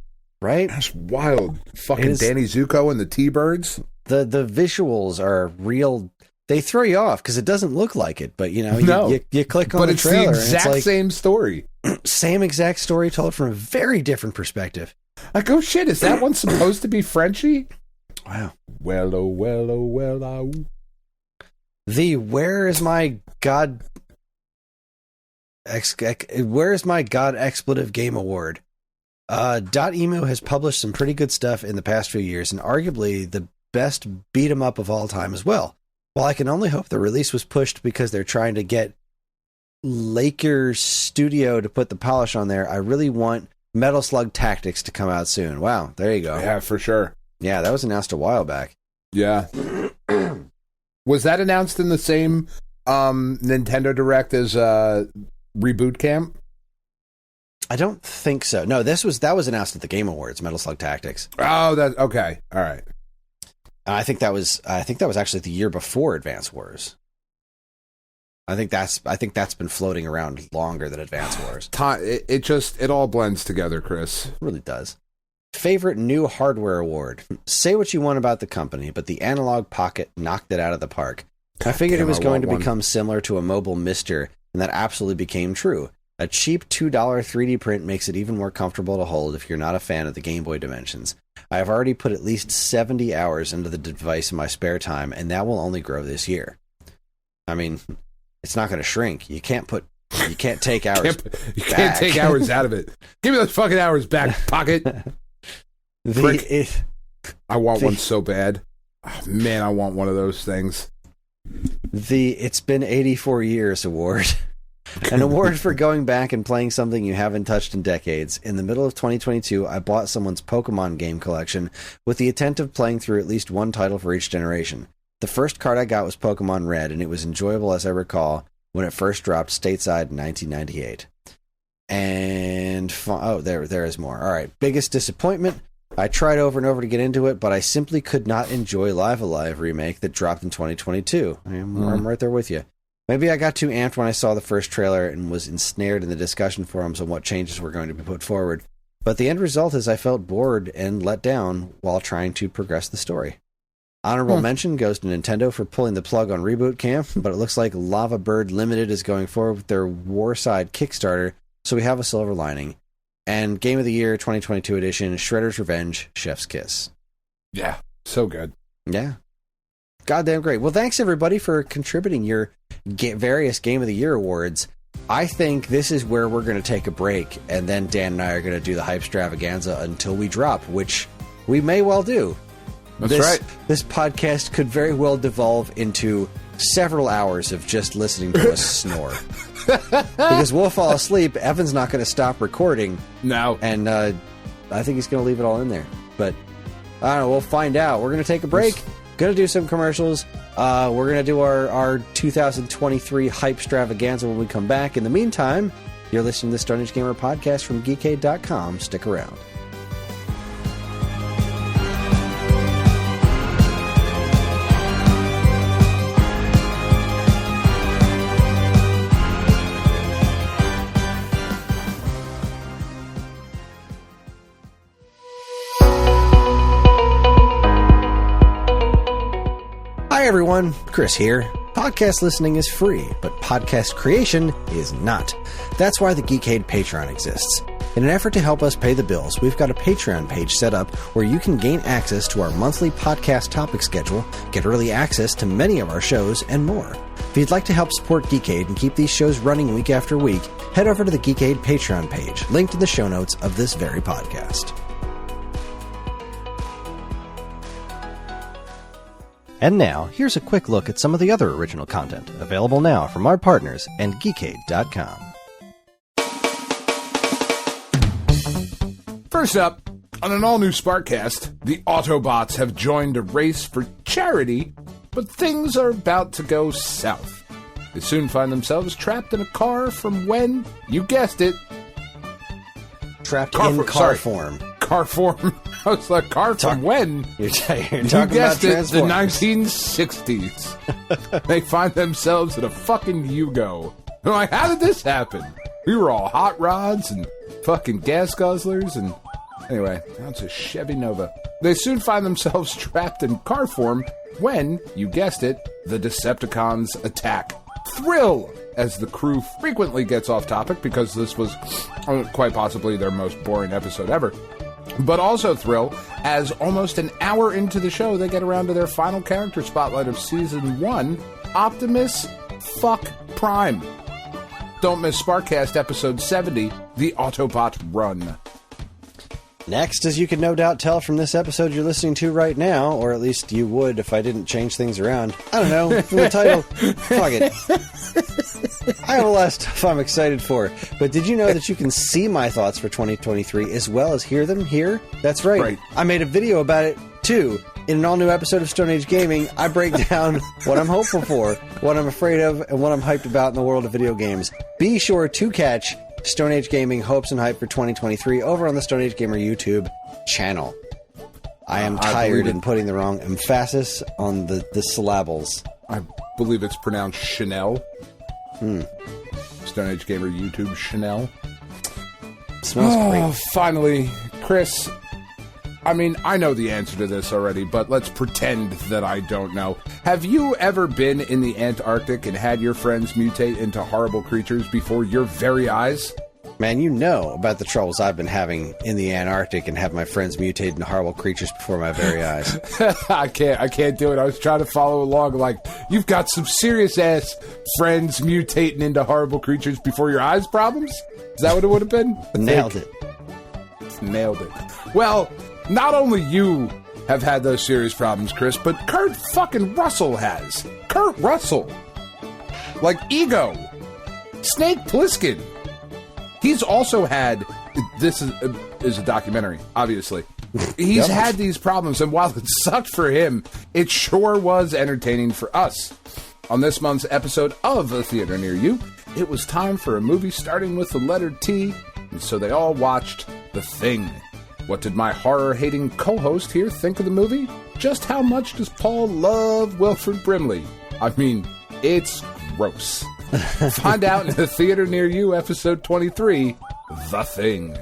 Right? That's wild. Fucking Danny Zuko and the T-Birds. The visuals are real. They throw you off because it doesn't look like it, but you click on the trailer. But it's the exact same story. Same exact story told from a very different perspective. Oh shit, is that one supposed to be Frenchy? Wow. Well, oh, well, oh, well, oh. The Where is my God Expletive Game Award? .emo has published some pretty good stuff in the past few years and arguably the best beat 'em up of all time as well. While I can only hope the release was pushed because they're trying to get Laker Studio to put the polish on there, I really want Metal Slug Tactics to come out soon. Wow, there you go. Yeah, for sure. Yeah, that was announced a while back. Yeah. Was that announced in the same Nintendo Direct as Reboot Camp? I don't think so. No, that was announced at the Game Awards, Metal Slug Tactics. Oh, that okay. All right. I think that was actually the year before Advance Wars. I think that's been floating around longer than Advance Wars. It all blends together, Chris. It really does. Favorite new hardware award. Say what you want about the company, but the Analog Pocket knocked it out of the park. I figured it was going to become similar to a mobile Mister, and that absolutely became true. A cheap $2 3D print makes it even more comfortable to hold if you're not a fan of the Game Boy dimensions. I have already put at least 70 hours into the device in my spare time, and that will only grow this year. I mean, it's not going to shrink. You can't take hours. You can't take hours out of it. Give me those fucking hours back, Pocket. I want one so bad. Oh, man, I want one of those things. The It's Been 84 Years award. An award for going back and playing something you haven't touched in decades. In the middle of 2022, I bought someone's Pokemon game collection with the intent of playing through at least one title for each generation. The first card I got was Pokemon Red, and it was enjoyable as I recall when it first dropped stateside in 1998. And there is more. All right, biggest disappointment. I tried over and over to get into it, but I simply could not enjoy Live Alive remake that dropped in 2022. I'm right there with you. Maybe I got too amped when I saw the first trailer and was ensnared in the discussion forums on what changes were going to be put forward. But the end result is I felt bored and let down while trying to progress the story. Honorable mention goes to Nintendo for pulling the plug on Reboot Camp, but it looks like Lava Bird Limited is going forward with their Warside Kickstarter, so we have a silver lining. And Game of the Year 2022 edition, Shredder's Revenge, Chef's Kiss. Yeah, so good. Yeah. Goddamn great. Well, thanks everybody for contributing your various Game of the Year awards. I think this is where we're going to take a break, and then Dan and I are going to do the Hypestravaganza until we drop, which we may well do. That's right. This podcast could very well devolve into several hours of just listening to us snore. Because we'll fall asleep. Evan's not going to stop recording. No. And I think he's going to leave it all in there. But I don't know. We'll find out. We're going to take a break. Going to do some commercials. We're going to do our 2023 Hypestravaganza when we come back. In the meantime, you're listening to the Stone Age Gamer podcast from Geekade.com. Stick around. Hi everyone, Kris here. Podcast listening is free, but podcast creation is not. That's why the Geekade Patreon exists. In an effort to help us pay the bills, we've got a Patreon page set up where you can gain access to our monthly podcast topic schedule, get early access to many of our shows, and more. If you'd like to help support Geekade and keep these shows running week after week, head over to the Geekade Patreon page, linked in the show notes of this very podcast. And now, here's a quick look at some of the other original content available now from our partners and Geekade.com. First up, on an all-new Sparkcast, the Autobots have joined a race for charity, but things are about to go south. They soon find themselves trapped in a car from when, you guessed it, Trapped in car form. Car form. I was like, car from when? You're talking You guessed it, the Transformers. 1960s. They find themselves in a fucking Yugo. They're like, how did this happen? We were all hot rods and fucking gas guzzlers and... Anyway, now it's a Chevy Nova. They soon find themselves trapped in car form when, you guessed it, the Decepticons attack. Thrill! As the crew frequently gets off topic because this was quite possibly their most boring episode ever. But also thrill, as almost an hour into the show, they get around to their final character spotlight of Season 1, Optimus Fuck Prime. Don't miss Sparkcast Episode 70, The Autobot Run. Next, as you can no doubt tell from this episode you're listening to right now, or at least you would if I didn't change things around. I don't know, from the title, fuck it. I have a lot of stuff I'm excited for, but did you know that you can see my thoughts for 2023 as well as hear them here? That's right. I made a video about it, too. In an all-new episode of Stone Age Gaming, I break down what I'm hopeful for, what I'm afraid of, and what I'm hyped about in the world of video games. Be sure to catch Stone Age Gaming hopes and hype for 2023 over on the Stone Age Gamer YouTube channel. I am tired in putting the wrong emphasis on the syllables. I believe it's pronounced Chanel. Stone Age Gamer YouTube Chanel. Smells great. Finally, Kris. I mean, I know the answer to this already, but let's pretend that I don't know. Have you ever been in the Antarctic and had your friends mutate into horrible creatures before your very eyes? Man, you know about the troubles I've been having in the Antarctic and have my friends mutate into horrible creatures before my very eyes. I can't do it. I was trying to follow along like, you've got some serious-ass friends mutating into horrible creatures before your eyes problems? Is that what it would have been? Nailed it. Nailed it. Well, not only you have had those serious problems, Kris, but Kurt fucking Russell has. Kurt Russell. Like Ego. Snake Plissken. He's also had, this is a documentary, obviously. He's had these problems, and while it sucked for him, it sure was entertaining for us. On this month's episode of A Theater Near You, it was time for a movie starting with the letter T, and so they all watched The Thing. What did my horror-hating co-host here think of the movie? Just how much does Paul love Wilford Brimley? I mean, it's gross. Find out in The Theater Near You, episode 23, The Thing.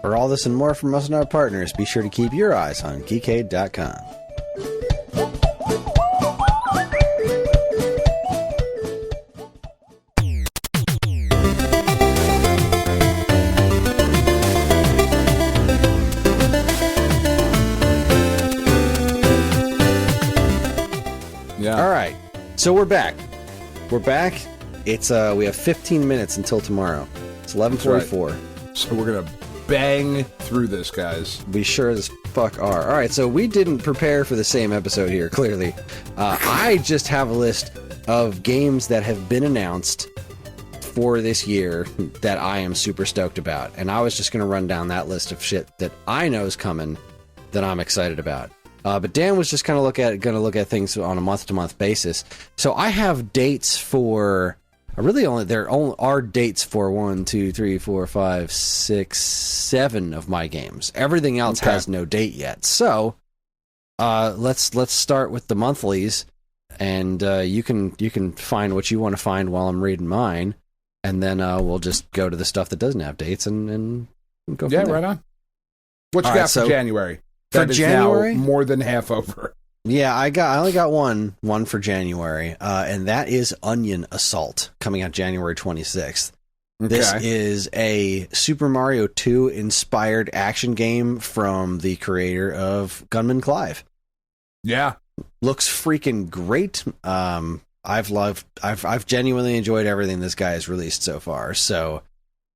For all this and more from us and our partners, be sure to keep your eyes on Geekade.com. Yeah. All right, so we're back. We're back. It's we have 15 minutes until tomorrow. It's 11:44. Right. So we're gonna bang through this, guys. We sure as fuck are. All right, so we didn't prepare for the same episode here. Clearly, I just have a list of games that have been announced for this year that I am super stoked about, and I was just gonna run down that list of shit that I know is coming that I'm excited about. But Dan was just kind of going to look at things on a month-to-month basis. So I have dates for. There are dates for 1, 2, 3, 4, 5, 6, 7 of my games. Everything else has no date yet. So let's start with the monthlies, and you can find what you want to find while I'm reading mine, and then we'll just go to the stuff that doesn't have dates and go. From there. Right on. What you got for January? For January, now more than half over. Yeah, I only got one for January, and that is Onion Assault, coming out January 26th. Okay. This is a Super Mario 2 inspired action game from the creator of Gunman Clive. Yeah, looks freaking great. I've genuinely enjoyed everything this guy has released so far. So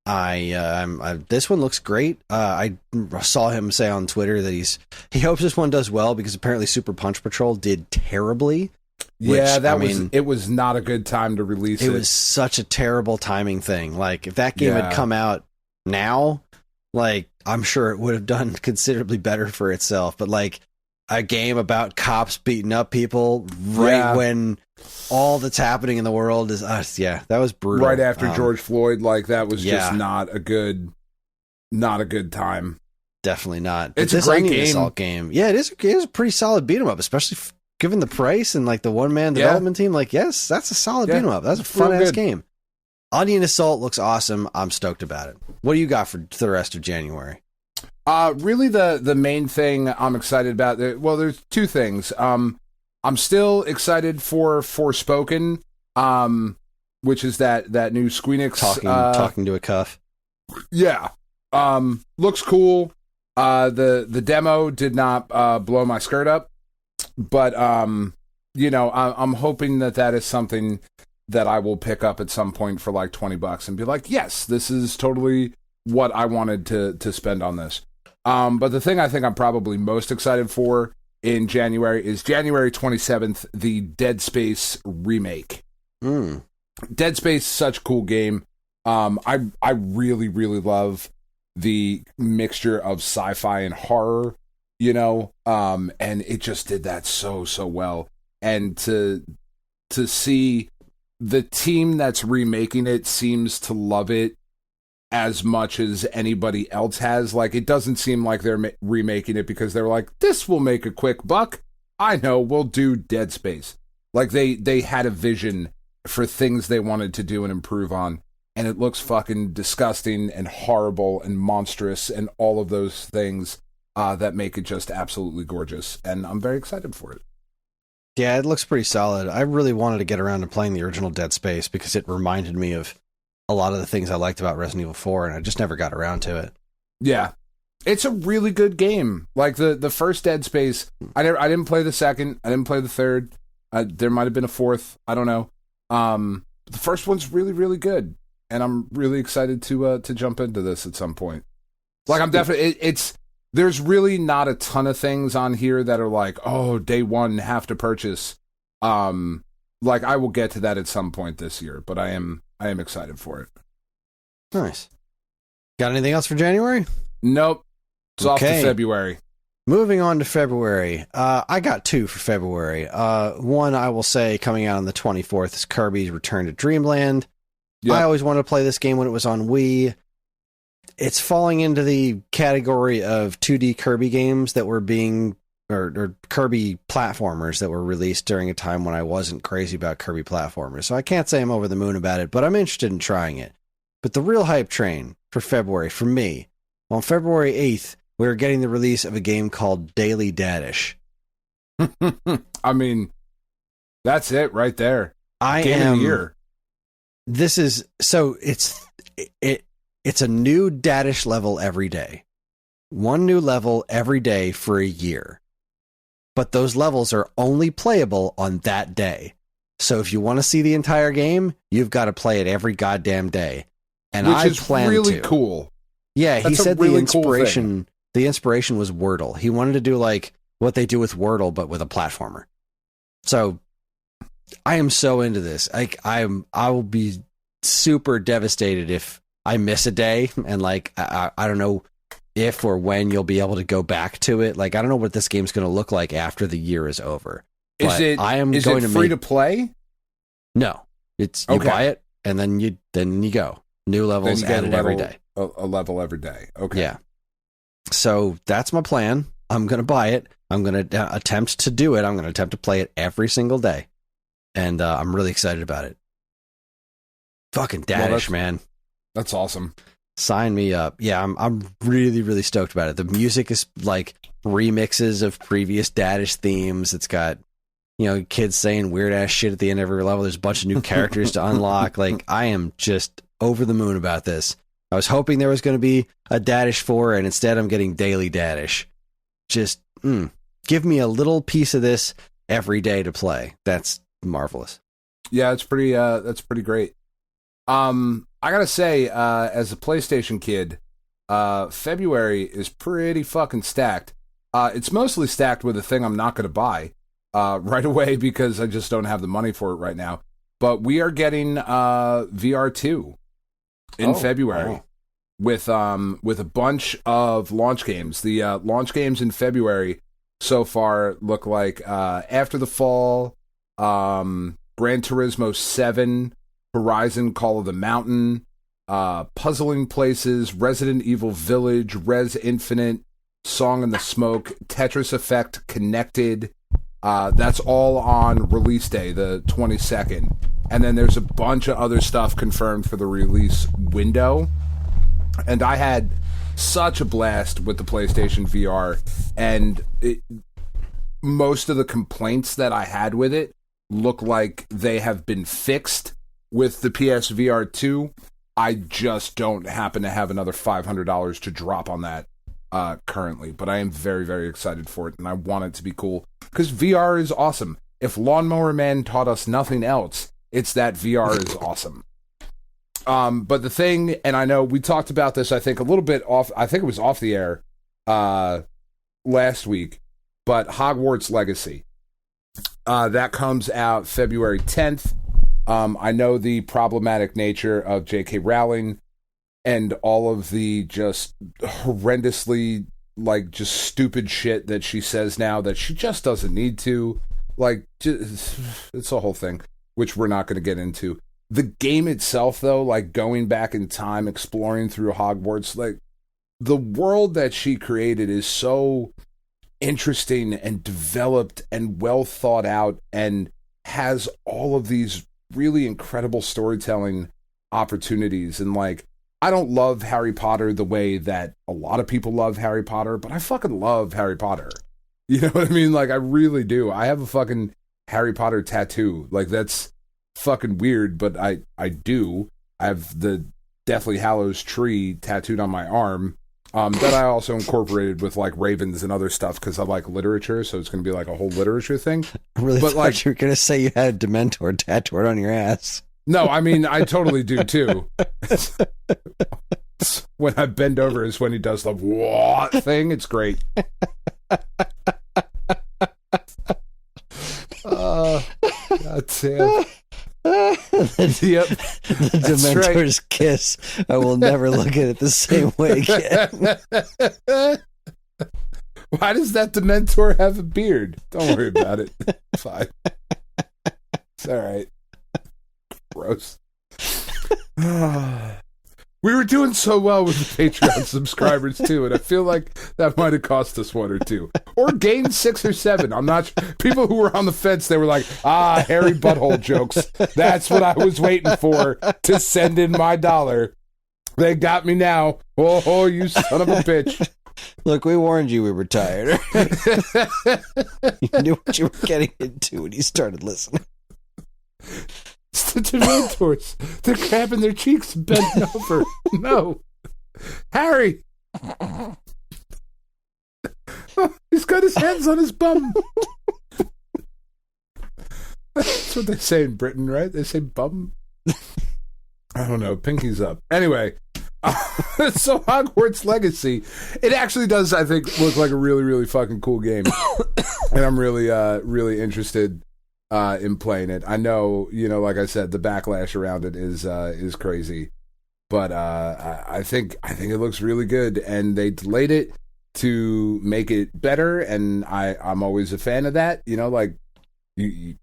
this one looks great. I saw him say on Twitter that he hopes this one does well because apparently Super Punch Patrol did terribly. It was not a good time to release it. It was such a terrible timing thing. Like if that game had come out now, like I'm sure it would have done considerably better for itself. But like a game about cops beating up people when all that's happening in the world is that was brutal. Right after George Floyd, like that was just not a good time. Definitely not. It's a great game. Assault game. Yeah, it is a pretty solid beat 'em up, especially given the price and like the one-man development team. Like, yes, that's a solid beat 'em up. That's a fun-ass game. Onion Assault looks awesome. I'm stoked about it. What do you got for the rest of January? Really the main thing I'm excited about, there's two things. I'm still excited for Forspoken, which is that new Squeenix talking to a cuff. Yeah. Looks cool. The demo did not blow my skirt up, but I'm hoping that is something that I will pick up at some point for like $20 and be like, yes, this is totally what I wanted to spend on this. But the thing I think I'm probably most excited for in January is January 27th, the Dead Space remake. Dead Space, such a cool game. I really, really love the mixture of sci-fi and horror, and it just did that so well. And to see the team that's remaking it seems to love it as much as anybody else has. Like, it doesn't seem like they're remaking it because they're like, this will make a quick buck. I know, we'll do Dead Space. Like, they had a vision for things they wanted to do and improve on, and it looks fucking disgusting and horrible and monstrous and all of those things that make it just absolutely gorgeous, and I'm very excited for it. Yeah, it looks pretty solid. I really wanted to get around to playing the original Dead Space because it reminded me of a lot of the things I liked about Resident Evil 4, and I just never got around to it. Yeah. It's a really good game. Like, the first Dead Space, I didn't play the second, I didn't play the third, there might have been a fourth, I don't know. The first one's really, really good, and I'm really excited to jump into this at some point. Like, I'm definitely, there's really not a ton of things on here that are like, oh, day one, have to purchase. Like, I will get to that at some point this year, but I am excited for it. Nice. Got anything else for January? Nope. It's off to February. Moving on to February. I got 2 for February. One, I will say, coming out on the 24th is Kirby's Return to Dreamland. Yep. I always wanted to play this game when it was on Wii. It's falling into the category of 2D Kirby games that were being, or Kirby platformers that were released during a time when I wasn't crazy about Kirby platformers. So I can't say I'm over the moon about it, but I'm interested in trying it. But the real hype train for February, for me, on February 8th, we're getting the release of a game called Daily Dadish. I mean, that's it right there. Game of the year. This is, so it's a new Dadish level every day. One new level every day for a year. But those levels are only playable on that day. So if you want to see the entire game, you've got to play it every goddamn day. And which I is plan really to. Cool. Yeah, That's he said really the inspiration cool the inspiration was Wordle. He wanted to do like what they do with Wordle, but with a platformer. So I am so into this. I will be super devastated if I miss a day, and like I don't know if or when you'll be able to go back to it. Like, I don't know what this game's going to look like after the year is over. Is it free to play? No, it's you buy it and then you go. New levels added every day. A level every day. Okay. Yeah. So that's my plan. I'm going to buy it. I'm going to attempt to do it. I'm going to attempt to play it every single day. And I'm really excited about it. Fucking Dadish, man. That's awesome. Sign me up. Yeah, I'm really, really stoked about it. The music is like remixes of previous Dadish themes. It's got, kids saying weird ass shit at the end of every level. There's a bunch of new characters to unlock. Like, I am just over the moon about this. I was hoping there was going to be a Dadish 4, and instead I'm getting Daily Dadish. Just give me a little piece of this every day to play. That's marvelous. Yeah, it's pretty. That's pretty great. I gotta say, as a PlayStation kid, February is pretty fucking stacked. It's mostly stacked with a thing I'm not going to buy right away because I just don't have the money for it right now. But we are getting VR2 in February with a bunch of launch games. The launch games in February so far look like After the Fall, Gran Turismo 7, Horizon Call of the Mountain, Puzzling Places, Resident Evil Village, Res Infinite, Song in the Smoke, Tetris Effect, Connected. That's all on release day, the 22nd. And then there's a bunch of other stuff confirmed for the release window. And I had such a blast with the PlayStation VR. And most of the complaints that I had with it look like they have been fixed with the PSVR 2. I just don't happen to have another $500 to drop on that currently. But I am very, very excited for it. And I want it to be cool. Because VR is awesome. If Lawnmower Man taught us nothing else, it's that VR is awesome. But the thing, and I know we talked about this, I think a little bit off, I think it was off the air last week, but Hogwarts Legacy. That comes out February 10th. I know the problematic nature of J.K. Rowling and all of the just horrendously, like, just stupid shit that she says now that she just doesn't need to. Like, it's a whole thing, which we're not going to get into. the game itself, though, like going back in time, exploring through Hogwarts, like the world that she created is so interesting and developed and well thought out and has all of these really incredible storytelling opportunities. And like, I don't love Harry Potter the way that a lot of people love Harry Potter, but I fucking love Harry Potter. You know what I mean? Like, I really do. I have a fucking Harry Potter tattoo. Like, that's fucking weird, but I do. I have the Deathly Hallows tree tattooed on my arm. That I also incorporated with like ravens and other stuff because I like literature, so it's going to be like a whole liturature thing. I really thought you were going to say you had Dementor tattooed on your ass. No, I mean, I totally do too. When I bend over is when he does the what thing. It's great. God damn. Yep. The Dementor's right. Kiss. I will never look at it the same way again. Why does that Dementor have a beard? Don't worry about it. Fine. It's all right. Gross. We were doing so well with the Patreon subscribers too, and I feel like that might have cost us one or two, or gained 6 or 7. I'm not sure. People who were on the fence, they were like, hairy butthole jokes. That's what I was waiting for to send in my $1. They got me now. Oh, you son of a bitch. Look, we warned you we were tired. You knew what you were getting into when you started listening. It's the Dementors. They're grabbing their cheeks and bending over. No. Harry! Oh, he's got his hands on his bum. That's what they say in Britain, right? They say bum? I don't know. Pinky's up. Anyway, so Hogwarts Legacy, it actually does, I think, look like a really, really fucking cool game. And I'm really, really interested in playing it. I know, like I said, the backlash around it is crazy, but I think it looks really good, and they delayed it to make it better, and I'm always a fan of that. Like you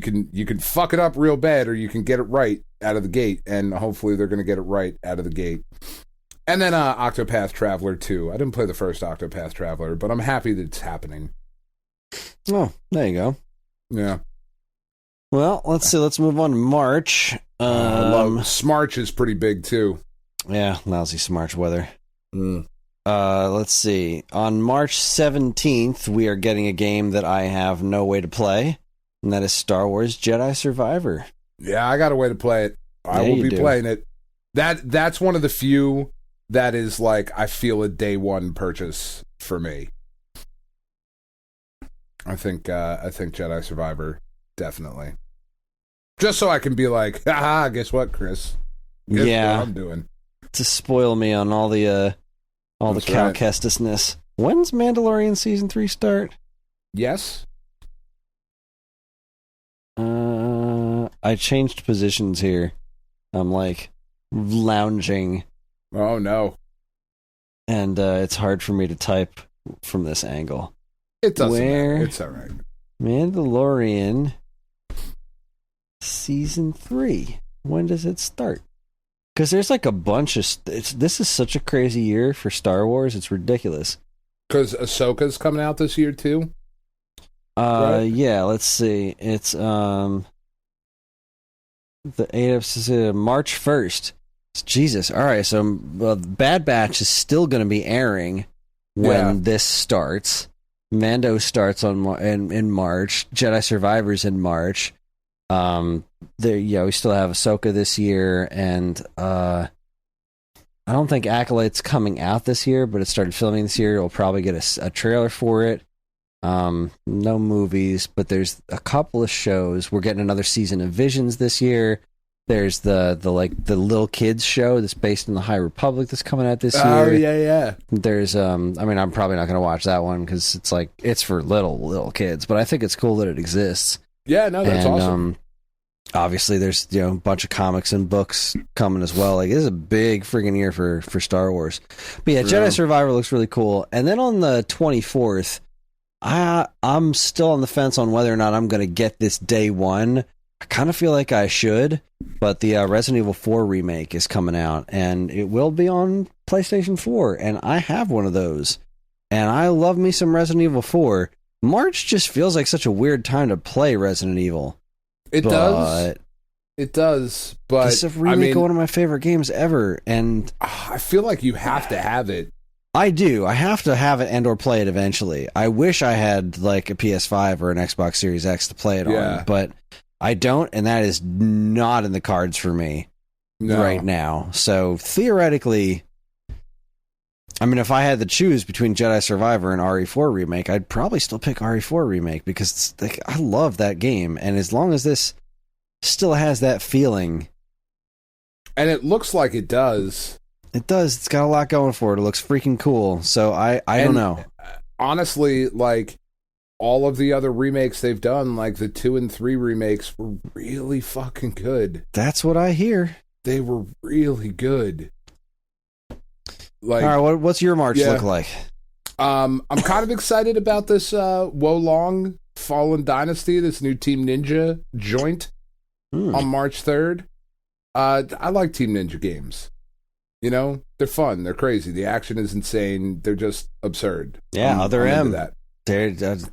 can fuck it up real bad, or you can get it right out of the gate, and hopefully they're going to get it right out of the gate. And then Octopath Traveler 2. I didn't play the first Octopath Traveler, but I'm happy that it's happening. Oh, there you go. Yeah. Well, let's see. Let's move on to March. Smarch is pretty big too. Yeah, lousy Smarch weather. Let's see. On March 17th, we are getting a game that I have no way to play, and that is Star Wars Jedi Survivor. Yeah, I got a way to play it. I will be playing it. That's one of the few that is like I feel a day one purchase for me. I think Jedi Survivor, definitely. Just so I can be like, haha, guess what, Chris? Guess what I'm doing. To spoil me on all the Cal Kestisness. When's Mandalorian Season 3 start? Yes. I changed positions here. I'm like lounging. Oh no. And it's hard for me to type from this angle. It doesn't matter. It's all right. Mandalorian Season 3. When does it start? Because there's like a bunch of... this is such a crazy year for Star Wars. It's ridiculous. Because Ahsoka's coming out this year too? Right? Yeah, let's see. It's the 8 episodes, March 1st. Jesus. All right, so Bad Batch is still going to be airing when this starts. Mando starts in March. Jedi Survivor's in March. We still have Ahsoka this year, and I don't think Acolyte's coming out this year, but it started filming this year. We'll probably get a trailer for it. No movies, but there's a couple of shows. We're getting another season of Visions this year. There's the little kids show that's based in the High Republic that's coming out this year. Oh yeah. There's I'm probably not going to watch that one because it's for little kids, but I think it's cool that it exists. Yeah, no, that's awesome. Obviously, there's a bunch of comics and books coming as well. Like, this is a big freaking year for Star Wars. But yeah, Jedi Survivor looks really cool. And then on the 24th, I'm still on the fence on whether or not I'm going to get this day one. I kind of feel like I should, but the Resident Evil 4 remake is coming out, and it will be on PlayStation 4, and I have one of those. And I love me some Resident Evil 4. March just feels like such a weird time to play Resident Evil. It does. It does, but it's a remake of one of my favorite games ever, and I feel like you have to have it. I do. I have to have it and or play it eventually. I wish I had like a PS5 or an Xbox Series X to play it on, but I don't, and that is not in the cards for me right now. So theoretically, I mean, if I had to choose between Jedi Survivor and RE4 Remake, I'd probably still pick RE4 Remake because it's, like, I love that game, and as long as this still has that feeling, and it looks like it does. It does. It's got a lot going for it. It looks freaking cool. So I don't know. Honestly, like all of the other remakes they've done, like the 2 and 3 remakes were really fucking good. That's what I hear. They were really good. Like, all right, what's your March look like? I'm kind of excited about this Wolong Fallen Dynasty, this new Team Ninja joint on March 3rd. I like Team Ninja games. You know, they're fun. They're crazy. The action is insane. They're just absurd. Yeah, Other M. That.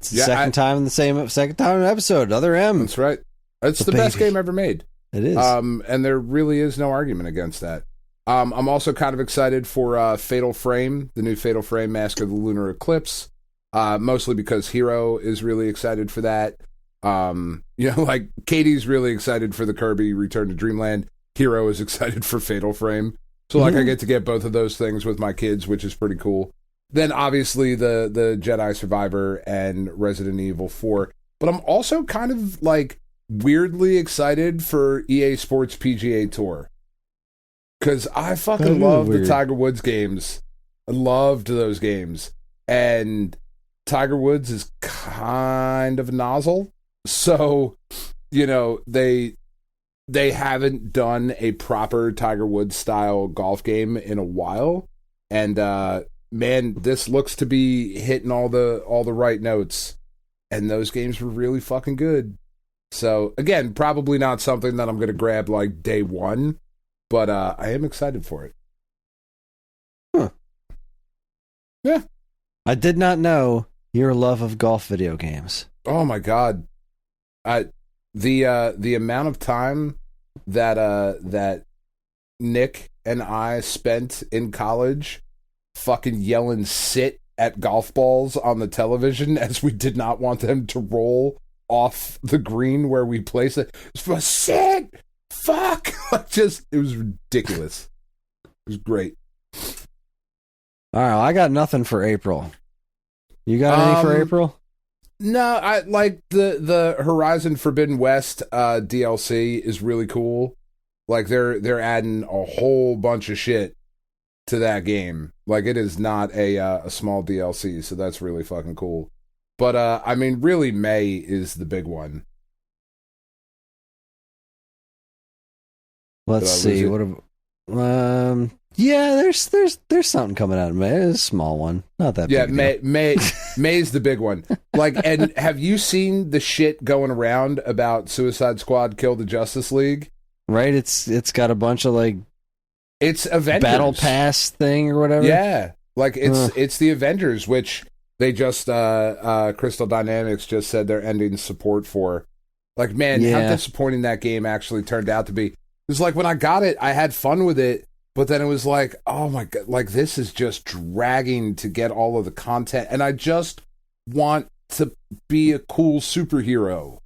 Second time in episode. Other M. That's right. It's the best game ever made. It is. And there really is no argument against that. I'm also kind of excited for Fatal Frame, the new Fatal Frame Mask of the Lunar Eclipse. Mostly because Hero is really excited for that. You know, like Katie's really excited for the Kirby Return to Dreamland. Hero is excited for Fatal Frame. So, like, I get to get both of those things with my kids, which is pretty cool. Then, obviously, the Jedi Survivor and Resident Evil 4. But I'm also kind of, like, weirdly excited for EA Sports PGA Tour. Because I fucking love the Tiger Woods games. I loved those games. And Tiger Woods is kind of a nozzle. So, you know, they haven't done a proper Tiger Woods style golf game in a while, and man, this looks to be hitting all the right notes, and those games were really fucking good. So again, probably not something that I'm going to grab like day one, but I am excited for it. Huh. Yeah, I did not know your love of golf video games. Oh my god, the amount of time that Nick and I spent in college fucking yelling sit at golf balls on the television as we did not want them to roll off the green where we place it. Sit! Fuck! Just, it was ridiculous. It was great. All right, well, I got nothing for April. You got any for April? No, I like the Horizon Forbidden West DLC is really cool. Like they're adding a whole bunch of shit to that game. Like it is not a small DLC, so that's really fucking cool. But I mean, really, May is the big one. Let's see. Yeah, there's something coming out of May. It's a small one, not that. Yeah, big May's the big one. Like, and have you seen the shit going around about Suicide Squad Kill the Justice League? Right, it's got a bunch of like it's Avengers Battle Pass thing or whatever. Yeah, like it's the Avengers, which they just Crystal Dynamics just said they're ending support for. Like, man, how disappointing that game actually turned out to be. It was like when I got it, I had fun with it. But then it was like, oh my God, like this is just dragging to get all of the content. And I just want to be a cool superhero.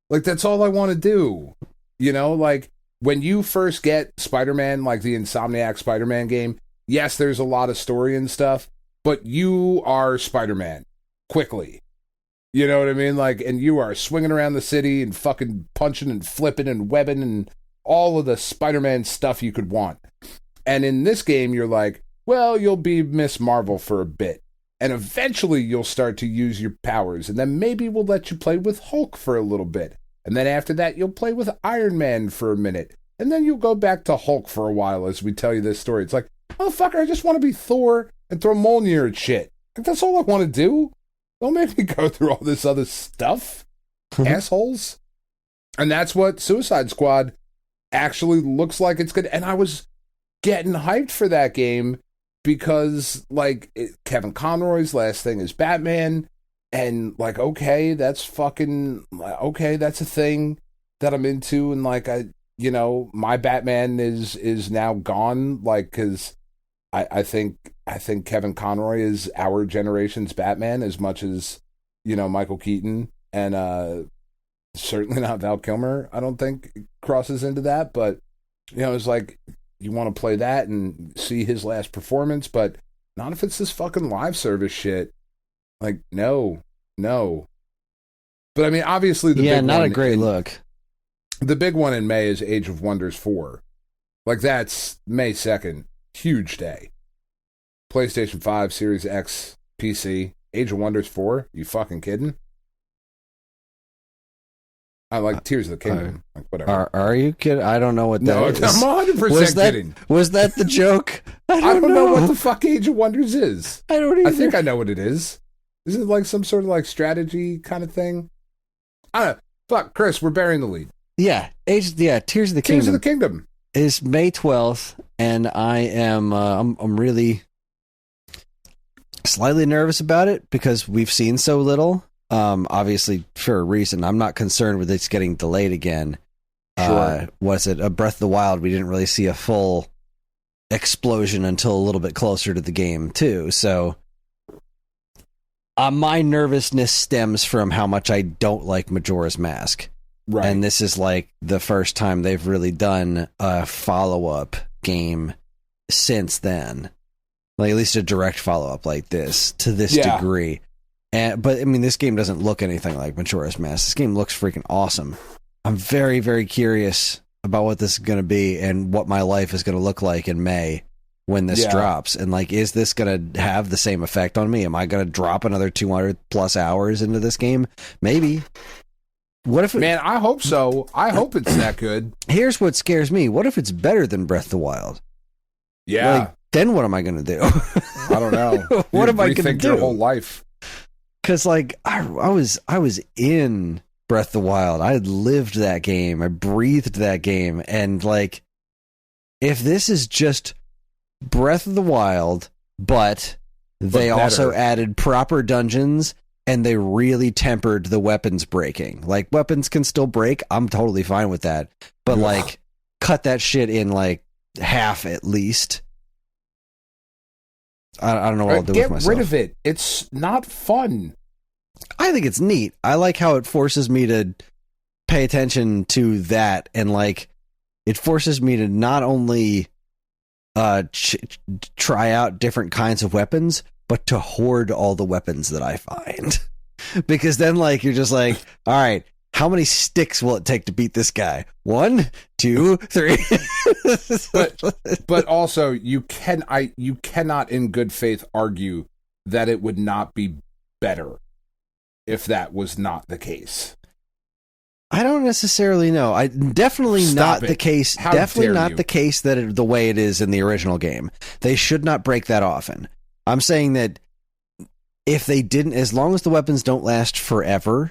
Like, that's all I want to do. You know, like when you first get Spider-Man, like the Insomniac Spider-Man game, yes, there's a lot of story and stuff, but you are Spider-Man quickly. You know what I mean? Like, and you are swinging around the city and fucking punching and flipping and webbing and all of the Spider-Man stuff you could want. And in this game, you're like, well, you'll be Miss Marvel for a bit. And eventually you'll start to use your powers. And then maybe we'll let you play with Hulk for a little bit. And then after that, you'll play with Iron Man for a minute. And then you'll go back to Hulk for a while as we tell you this story. It's like, motherfucker, I just want to be Thor and throw Mjolnir at shit. Like, that's all I want to do. Don't make me go through all this other stuff. Assholes. And that's what Suicide Squad actually looks like it's good. And I was getting hyped for that game because, like, Kevin Conroy's last thing is Batman. And, like, okay, that's a thing that I'm into. And, like, my Batman is now gone, like, because I think Kevin Conroy is our generation's Batman as much as, Michael Keaton and certainly not Val Kilmer, I don't think crosses into that. But, it's like you want to play that and see his last performance, but not if it's this fucking live service shit. Like, no. But I mean, obviously not a great look. The big one in May is Age of Wonders 4. Like, that's May 2nd. Huge day. PlayStation 5, Series X, PC. Age of Wonders 4? You fucking kidding? I like Tears of the Kingdom. Like, whatever. Are you kidding? I don't know what that is. I'm 100% kidding. Was that the joke? I don't know what the fuck Age of Wonders is. I don't either. I think I know what it is. Is it like some sort of like strategy kind of thing? I don't know. Fuck, Chris, we're burying the lead. Yeah, Tears of the Kingdom. Tears of the Kingdom is May 12th, and I am I'm really slightly nervous about it because we've seen so little. Obviously for a reason. I'm not concerned with it getting delayed again. Sure. Was it a Breath of the Wild? We didn't really see a full explosion until a little bit closer to the game too. So my nervousness stems from how much I don't like Majora's Mask. Right. And this is like the first time they've really done a follow-up game since then. Like at least a direct follow-up like this to this degree. But I mean, this game doesn't look anything like Majora's Mask. This game looks freaking awesome. I'm very, very curious about what this is going to be and what my life is going to look like in May when this drops. And like, is this going to have the same effect on me? Am I going to drop another 200 plus hours into this game? Maybe. What if Man, I hope so. I hope it's that good. Here's what scares me. What if it's better than Breath of the Wild? Yeah. Like, then what am I going to do? I don't know. What am I going to do? Your whole life. Because like I was in Breath of the Wild. I had lived that game. I breathed that game. And like, if this is just Breath of the Wild, but they also added proper dungeons and they really tempered the weapons breaking. Like, weapons can still break. I'm totally fine with that. But like, cut that shit in like half at least. I don't know what I'll do with myself. Get rid of it. It's not fun. I think it's neat. I like how it forces me to pay attention to that, and like it forces me to not only try out different kinds of weapons, but to hoard all the weapons that I find. Because then like you're just like, all right, how many sticks will it take to beat this guy? 1, 2, 3. but also you cannot in good faith argue that it would not be better if that was not the case. I don't necessarily know. Definitely not the case. Definitely not the case that the way it is in the original game. They should not break that often. I'm saying that if they didn't, as long as the weapons don't last forever,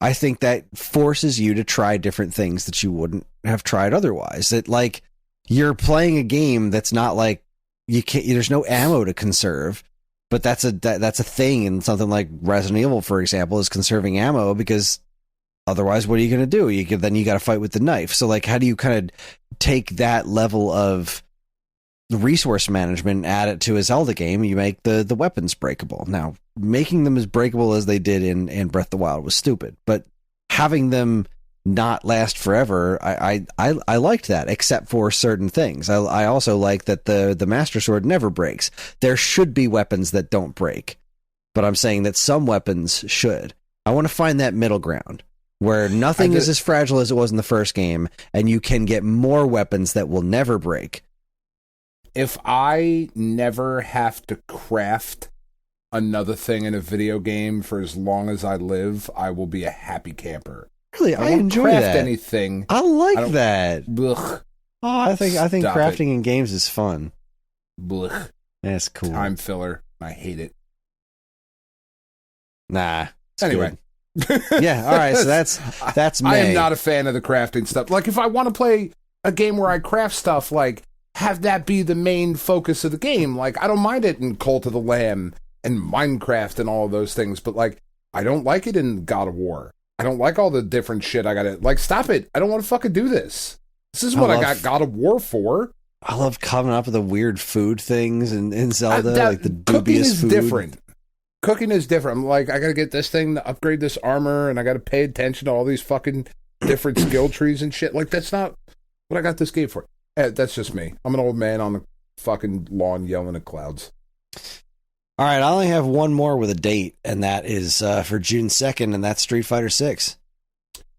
I think that forces you to try different things that you wouldn't have tried otherwise. That like you're playing a game that's not like you can't. There's no ammo to conserve, but that's a thing in something like Resident Evil, for example, is conserving ammo because otherwise, what are you going to do? Then you got to fight with the knife. So like, how do you kind of take that level of resource management and add it to a Zelda game? You make the weapons breakable. Now, making them as breakable as they did in Breath of the Wild was stupid, but having them not last forever, I liked that, except for certain things. I also like that the Master Sword never breaks. There should be weapons that don't break, but I'm saying that some weapons should. I want to find that middle ground where nothing is as fragile as it was in the first game, and you can get more weapons that will never break. If I never have to craft another thing in a video game for as long as I live, I will be a happy camper. Really, I enjoy craft that. Anything. I like that. Blech. Oh, I think crafting it. in games is fun. Blech. That's cool. Time filler. I hate it. Nah. Anyway, good. Yeah, all right, so that's May. I am not a fan of the crafting stuff. Like, if I want to play a game where I craft stuff, like, have that be the main focus of the game. Like, I don't mind it in Cult of the Lamb and Minecraft and all of those things, but, like, I don't like it in God of War. I don't like all the different shit I gotta... Like, stop it. I don't want to fucking do this. This is what I got God of War for. I love coming up with the weird food things in Zelda, like the dubious cooking is food. Different. Cooking is different. I'm like, I gotta get this thing to upgrade this armor, and I gotta pay attention to all these fucking different skill trees and shit. Like, that's not what I got this game for. That's just me. I'm an old man on the fucking lawn yelling at clouds. All right, I only have one more with a date, and that is for June 2nd, and that's Street Fighter 6.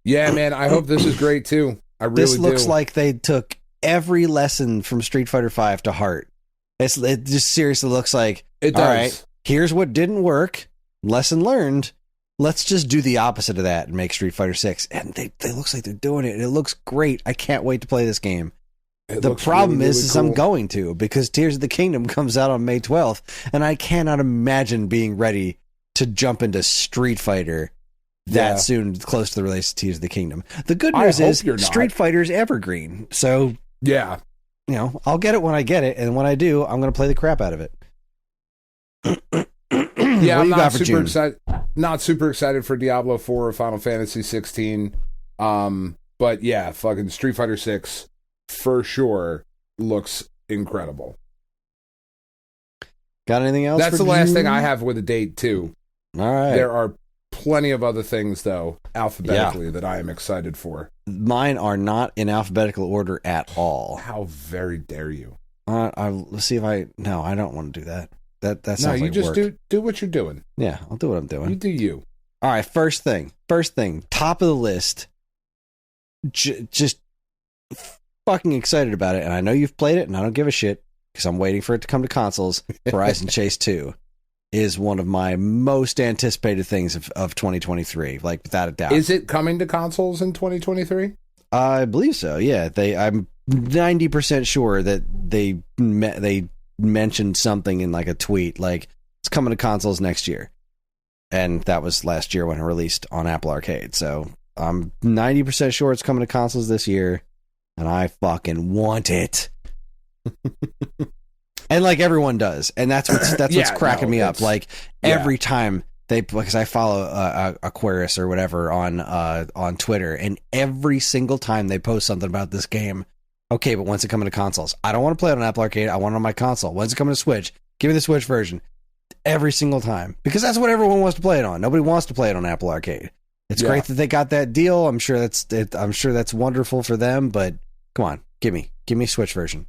Yeah, man, I hope this is great, too. I really do. This looks like they took every lesson from Street Fighter 5 to heart. It just seriously looks like, it does. All right, here's what didn't work, lesson learned. Let's just do the opposite of that and make Street Fighter 6. And they looks like they're doing it. It looks great. I can't wait to play this game. The problem really, really cool. I'm going to, because Tears of the Kingdom comes out on May 12th, and I cannot imagine being ready to jump into Street Fighter that soon, close to the release of Tears of the Kingdom. The good news is Street Fighter's evergreen. So, yeah, you know, I'll get it when I get it, and when I do, I'm going to play the crap out of it. Yeah, I'm not super excited. Not super excited for Diablo 4 or Final Fantasy 16. But yeah, fucking Street Fighter 6 for sure looks incredible. Got anything else? That's the last thing I have with a date too. All right. There are plenty of other things though, alphabetically, that I am excited for. Mine are not in alphabetical order at all. How very dare you? Let's see if I don't want to do that. That sounds no, you like just work. do what you're doing. Yeah, I'll do what I'm doing. You do you. All right, first thing, top of the list. Just fucking excited about it, and I know you've played it, and I don't give a shit because I'm waiting for it to come to consoles. Horizon Chase 2 is one of my most anticipated things of 2023, like without a doubt. Is it coming to consoles in 2023? I believe so. Yeah, I'm 90% sure that they mentioned something in like a tweet, like it's coming to consoles next year, and that was last year when it released on Apple Arcade. So I'm 90% sure it's coming to consoles this year, and I fucking want it. And like everyone does, and that's what's cracking me up. Like every time because I follow Aquarius or whatever on Twitter, and every single time they post something about this game. Okay, but when's it coming to consoles? I don't want to play it on Apple Arcade. I want it on my console. When's it coming to Switch? Give me the Switch version. Every single time. Because that's what everyone wants to play it on. Nobody wants to play it on Apple Arcade. It's great that they got that deal. I'm sure that's wonderful for them, but come on, give me Switch version.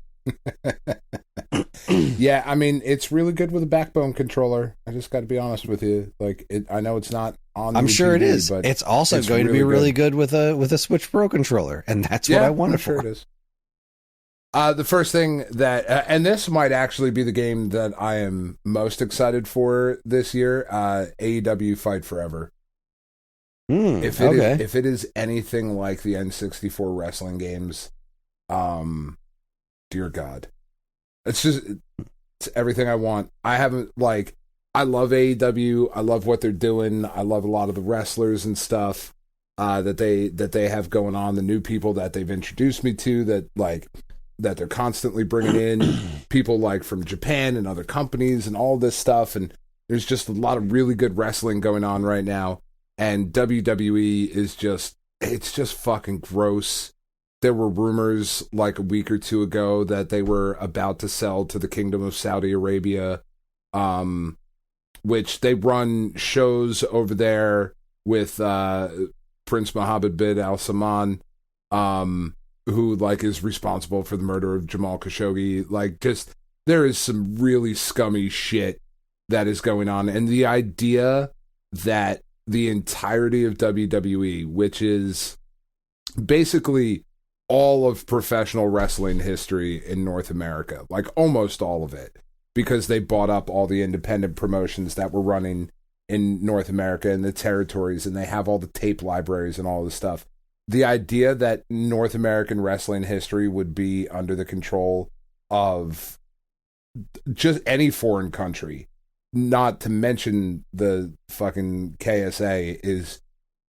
Yeah, I mean, it's really good with a Backbone controller. I just got to be honest with you. Like, I know it's not on. I'm sure TV, it is. but it's also going to be really good with a Switch Pro controller, and that's what I wanted for. Sure it is. The first thing that, and this might actually be the game that I am most excited for this year, AEW Fight Forever. If it is anything like the N64 wrestling games, dear God, it's everything I want. I love AEW. I love what they're doing. I love a lot of the wrestlers and stuff that they have going on. The new people that they've introduced me to that they're constantly bringing in people like from Japan and other companies and all this stuff. And there's just a lot of really good wrestling going on right now. And WWE is it's just fucking gross. There were rumors like a week or two ago that they were about to sell to the Kingdom of Saudi Arabia, which they run shows over there with Prince Mohammed bin Al Salman, who is responsible for the murder of Jamal Khashoggi. There is some really scummy shit that is going on. And the idea that the entirety of WWE, which is basically all of professional wrestling history in North America, like almost all of it, because they bought up all the independent promotions that were running in North America and the territories, and they have all the tape libraries and all this stuff. The idea that North American wrestling history would be under the control of just any foreign country, not to mention the fucking KSA, is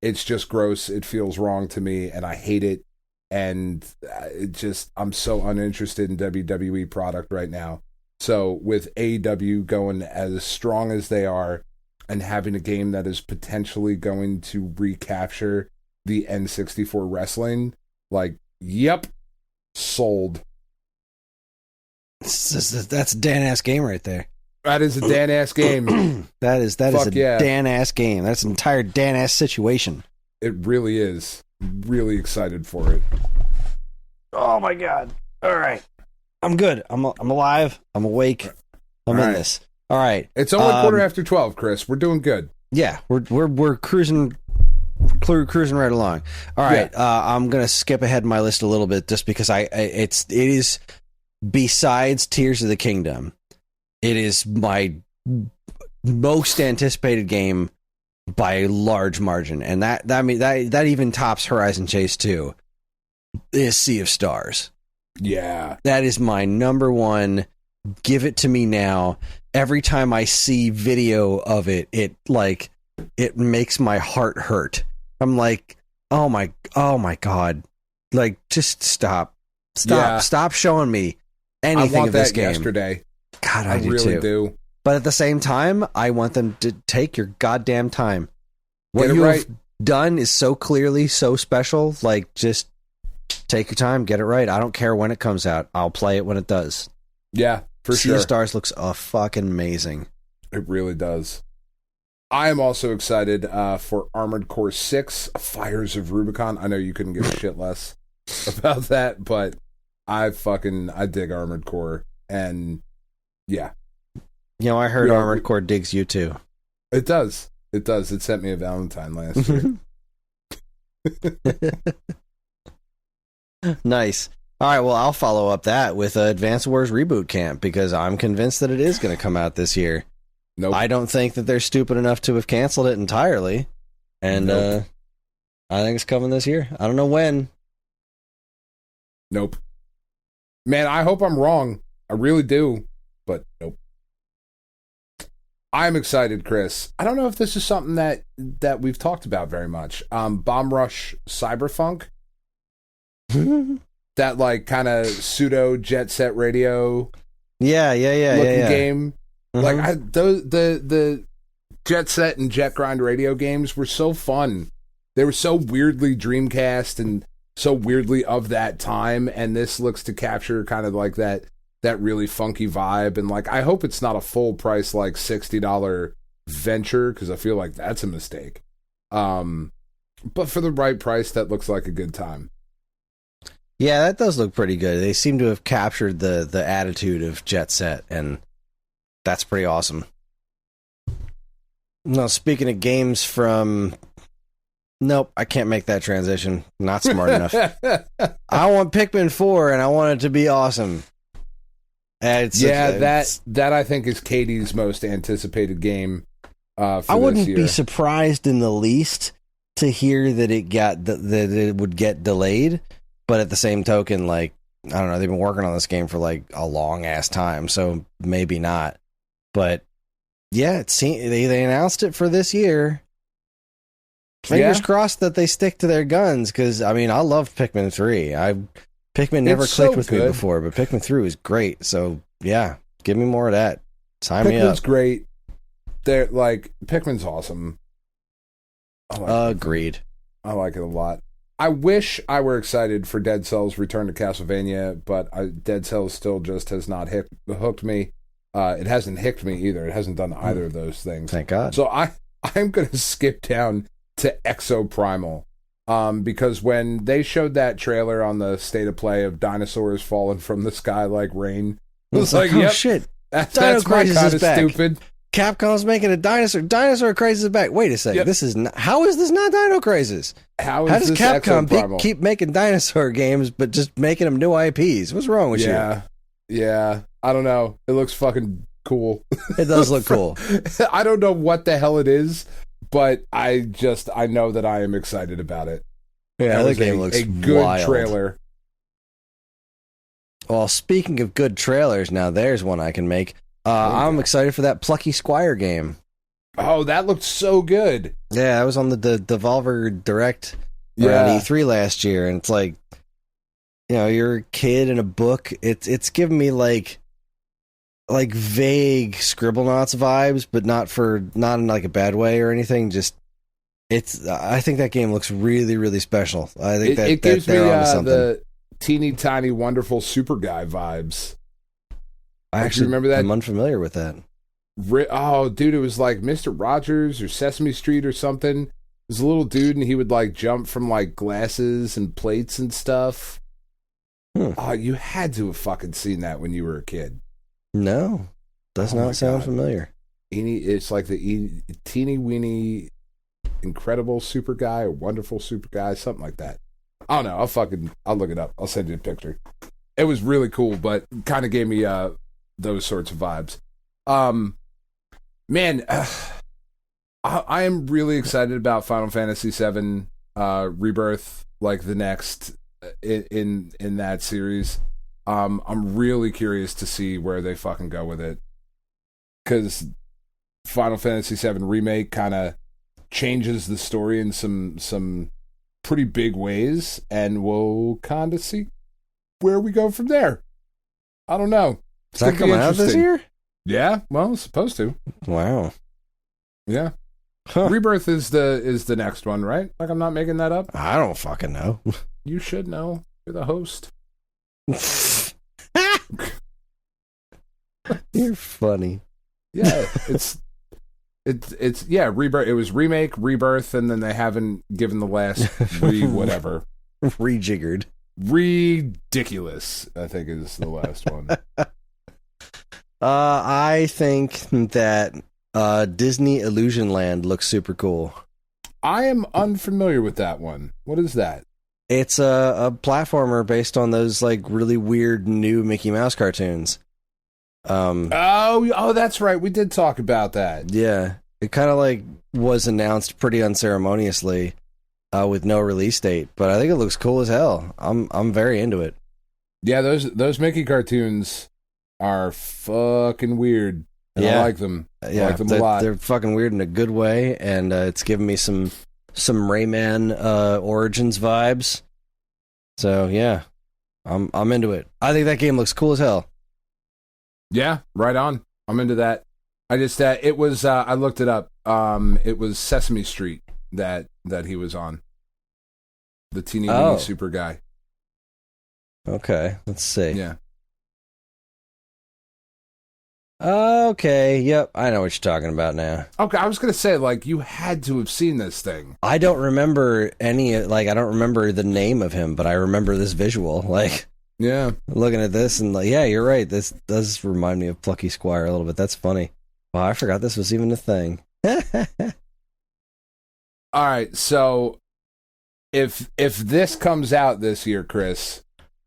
It's just gross. It feels wrong to me, and I hate it. And I'm so uninterested in WWE product right now. So with AEW going as strong as they are and having a game that is potentially going to recapture the N64 wrestling, like, yep, sold. That's a Dan-ass game right there. That is a Dan-ass game. that is a Dan-ass game. That's an entire Dan-ass situation. It really is. Really excited for it. Oh my god. All right. I'm good. I'm alive. I'm awake. I'm in this. All right. It's only 12:15, Chris. We're doing good. Yeah, we're cruising right along. All right. Yeah. I'm gonna skip ahead in my list a little bit just because it is besides Tears of the Kingdom, it is my most anticipated game by a large margin, and that even tops Horizon Chase 2. Is Sea of Stars. Yeah. That is my number one. Give it to me now. Every time I see video of it, it makes my heart hurt. I'm like, oh my god. Like, just stop showing me anything of this game. Yesterday. God, I do really too. do. But at the same time, I want them to take your goddamn time. What you have done is so clearly so special. Like, just take your time, get it right. I don't care when it comes out. I'll play it when it does. Yeah, for sure. Sea of Stars looks fucking amazing. It really does. I am also excited for Armored Core 6, Fires of Rubicon. I know you couldn't give a shit less about that, but I dig Armored Core. And yeah. You know, I heard Armored Core digs you too. It does. It does. It sent me a Valentine last year. Nice. All right, well, I'll follow up that with Advance Wars Reboot Camp because I'm convinced that it is going to come out this year. Nope. I don't think that they're stupid enough to have canceled it entirely. And I think it's coming this year. I don't know when. Nope. Man, I hope I'm wrong. I really do. But nope. I'm excited, Chris. I don't know if this is something that we've talked about very much. Bomb Rush Cyberpunk. That like kind of pseudo Jet Set Radio looking game. Like the Jet Set and Jet Grind Radio games were so fun. They were so weirdly Dreamcast and so weirdly of that time, and this looks to capture kind of like that really funky vibe. And like, I hope it's not a full price like $60 venture because I feel like that's a mistake. But for the right price, that looks like a good time. Yeah, that does look pretty good. They seem to have captured the attitude of Jet Set, and that's pretty awesome. Now, speaking of games from... Nope, I can't make that transition. Not smart enough. I want Pikmin 4, and I want it to be awesome. That I think is Katie's most anticipated game for this year. I wouldn't be surprised in the least to hear that it would get delayed. But at the same token, like, I don't know, they've been working on this game for like a long ass time, so maybe not. But yeah, they announced it for this year. Fingers crossed that they stick to their guns, because I mean, I love Pikmin 3. Pikmin never clicked with me before, but Pikmin 3 was great. So yeah, give me more of that. Sign me up. Pikmin's great. They're like, Pikmin's awesome. Agreed. I like it a lot. I wish I were excited for Dead Cells Return to Castlevania, but Dead Cells still just has not hooked me. It hasn't hicked me either. It hasn't done either of those things. Thank God. So I'm going to skip down to Exoprimal, because when they showed that trailer on the State of Play of dinosaurs falling from the sky like rain, it was like, oh shit, that's my kind of stupid. Capcom's making a Dinosaur Crazes back. Wait a second. Yep. This is not, how is this not Dino Crazes? How does Capcom keep making dinosaur games but just making them new IPs? What's wrong with you? Yeah. I don't know. It looks fucking cool. It does look cool. I don't know what the hell it is, but I know that I am excited about it. Yeah, the game looks a good wild. Trailer. Well, speaking of good trailers, now there's one I can make. I'm excited for that Plucky Squire game. Oh, that looked so good. Yeah, I was on the Devolver Direct around E3 last year, and it's like, you know, you're a kid in a book. It's giving me like vague Scribblenauts vibes, but not in like a bad way or anything. Just I think that game looks really, really special. I think it gives me the teeny tiny wonderful super guy vibes. I actually remember that. I'm unfamiliar with that. Oh, dude, it was like Mr. Rogers or Sesame Street or something. It was a little dude, and he would like jump from like glasses and plates and stuff. Oh, you had to have fucking seen that when you were a kid. No, does not sound familiar. It's like the teeny weeny incredible super guy or wonderful super guy, something like that. I don't know. I'll look it up. I'll send you a picture. It was really cool, but kind of gave me those sorts of vibes. Man, I am really excited about Final Fantasy VII Rebirth, like the next in that series. I'm really curious to see where they fucking go with it, because Final Fantasy VII Remake kind of changes the story in some pretty big ways, and we'll kind of see where we go from there. I don't know. Is that coming out this year? Yeah, well, it's supposed to. Wow. Yeah. Huh. Rebirth is the next one, right? Like, I'm not making that up. I don't fucking know. You should know. You're the host. You're funny. Yeah, it's Rebirth. It was remake, rebirth, and then they haven't given the last whatever. Rejiggered. Ridiculous, I think, is the last one. I think that Disney Illusion Land looks super cool. I am unfamiliar with that one. What is that? It's a platformer based on those like really weird new Mickey Mouse cartoons. Oh, that's right. We did talk about that. Yeah, it kind of like was announced pretty unceremoniously, with no release date. But I think it looks cool as hell. I'm very into it. Yeah, those Mickey cartoons are fucking weird. And I like them. I like them a lot. They're fucking weird in a good way, and it's giving me some Rayman Origins vibes. So yeah, I'm into it. I think that game looks cool as hell. Yeah, right on. I'm into that. I just it was I looked it up. It was Sesame Street that he was on. The teeny weeny super guy. Okay, let's see. Yeah. Okay, yep, I know what you're talking about now. Okay, I was going to say, like, you had to have seen this thing. I don't remember I don't remember the name of him, but I remember this visual. Like, yeah. Looking at this and like, yeah, you're right. This does remind me of Plucky Squire a little bit. That's funny. Wow, I forgot this was even a thing. All right, so if this comes out this year, Kris,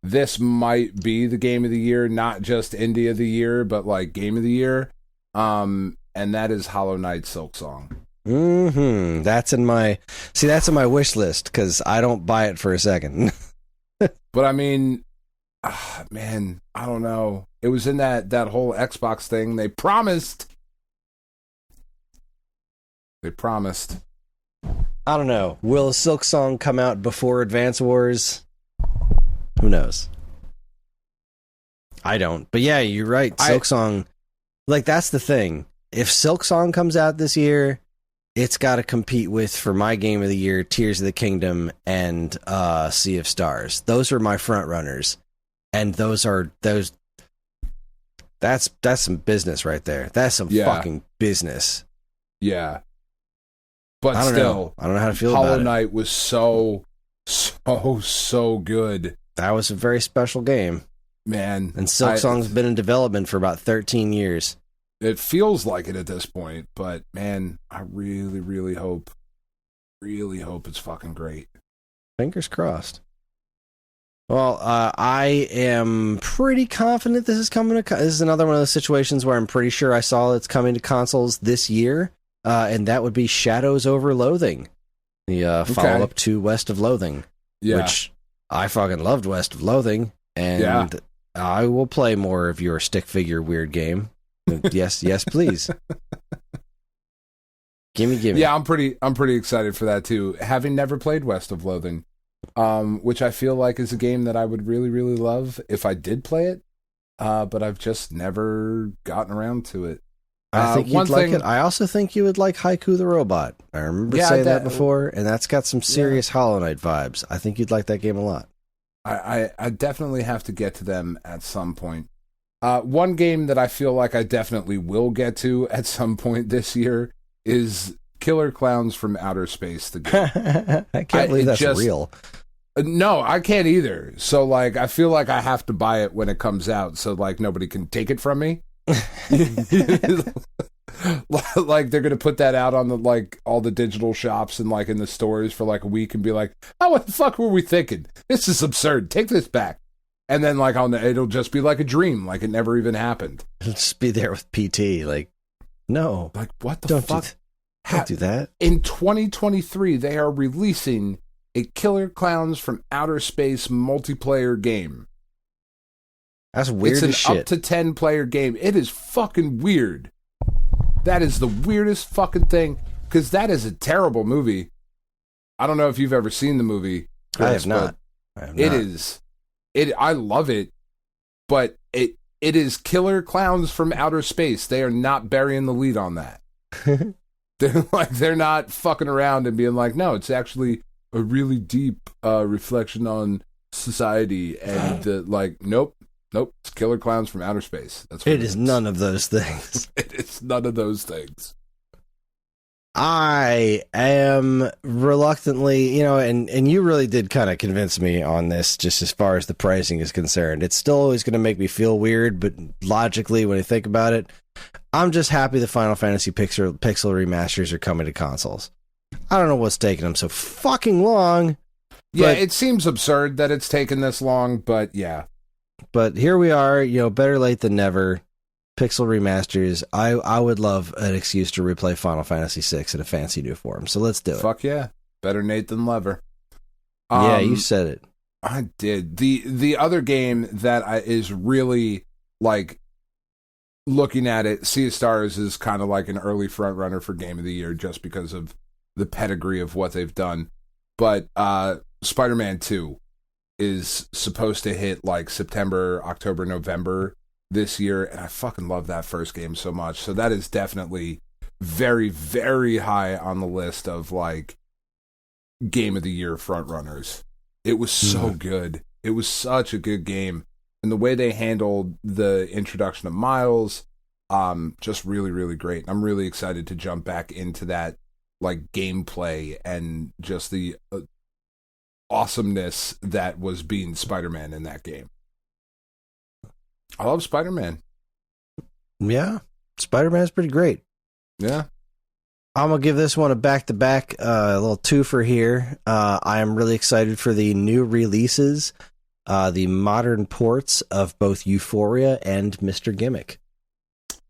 this might be the game of the year, not just indie of the year, but like game of the year. And that is Hollow Knight Silksong. Mm-hmm. That's in my wish list because I don't buy it for a second. But I mean, man, I don't know. It was in that whole Xbox thing. They promised. I don't know. Will Silksong come out before Advance Wars? Who knows? I don't. But yeah, you're right. Silksong, like, that's the thing. If Silksong comes out this year, it's got to compete with, for my game of the year, Tears of the Kingdom and Sea of Stars. Those are my front runners. And that's some business right there. That's some fucking business. Yeah. But I don't know how to feel about it. Hollow Knight was so good. That was a very special game. Man. And Silksong's been in development for about 13 years. It feels like it at this point, but man, I really, really hope it's fucking great. Fingers crossed. Well, I am pretty confident this is coming to... This is another one of those situations where I'm pretty sure I saw it's coming to consoles this year, and that would be Shadows Over Loathing, the follow-up to West of Loathing, which I fucking loved West of Loathing, and I will play more of your stick figure weird game. Yes, please. Gimme. Yeah, I'm pretty excited for that too. Having never played West of Loathing, which I feel like is a game that I would really, really love if I did play it. But I've just never gotten around to it. I think you'd like it. I also think you would like Haiku the Robot. I remember saying that before, and that's got some serious Hollow Knight vibes. I think you'd like that game a lot. I definitely have to get to them at some point. One game that I feel like I definitely will get to at some point this year is Killer Clowns from Outer Space, the game. I can't believe that's real. No, I can't either. So, like, I feel like I have to buy it when it comes out so, like, nobody can take it from me. Like, they're going to put that out on the, like, all the digital shops and, like, in the stores for, like, a week and be like, oh, what the fuck were we thinking? This is absurd. Take this back. And then, like, it'll just be like a dream. Like, it never even happened. It'll just be there with PT. Like, no. Like, what the fuck? Don't do that. In 2023, they are releasing a Killer Clowns from Outer Space multiplayer game. That's weird as shit. It's an up to 10 player game. It is fucking weird. That is the weirdest fucking thing, because that is a terrible movie. I don't know if you've ever seen the movie, Chris, I have not. It is. I love it, but it is Killer Clowns from Outer Space. They are not burying the lead on that. They're not fucking around and being like, no, it's actually a really deep reflection on society, and nope, it's Killer Clowns from Outer Space. That's what it is. None of those things. It is none of those things. I am reluctantly, and you really did kind of convince me on this, just as far as the pricing is concerned. It's still always going to make me feel weird, but logically, when I think about it, I'm just happy the Final Fantasy pixel remasters are coming to consoles. I don't know what's taking them so fucking long. Yeah, it seems absurd that it's taken this long, but yeah. But here we are, better late than never. Pixel remasters. I would love an excuse to replay Final Fantasy VI in a fancy new form. So let's do it. Fuck yeah. Better Nate than Lever. Yeah, you said it. I did. The other game that is really, like, looking at it, Sea of Stars is kind of like an early front runner for Game of the Year just because of the pedigree of what they've done. But Spider-Man 2 is supposed to hit like September, October, November this year, and I fucking love that first game so much. So that is definitely very, very high on the list of like Game of the Year front runners. It was so good. It was such a good game. And the way they handled the introduction of Miles, just really, really great. I'm really excited to jump back into that like gameplay and just the awesomeness that was being Spider-Man in that game. I love Spider-Man. Yeah, Spider-Man's pretty great. Yeah. I'm going to give this one a back-to-back, a little twofer here. I am really excited for the new releases, the modern ports of both Euphoria and Mr. Gimmick.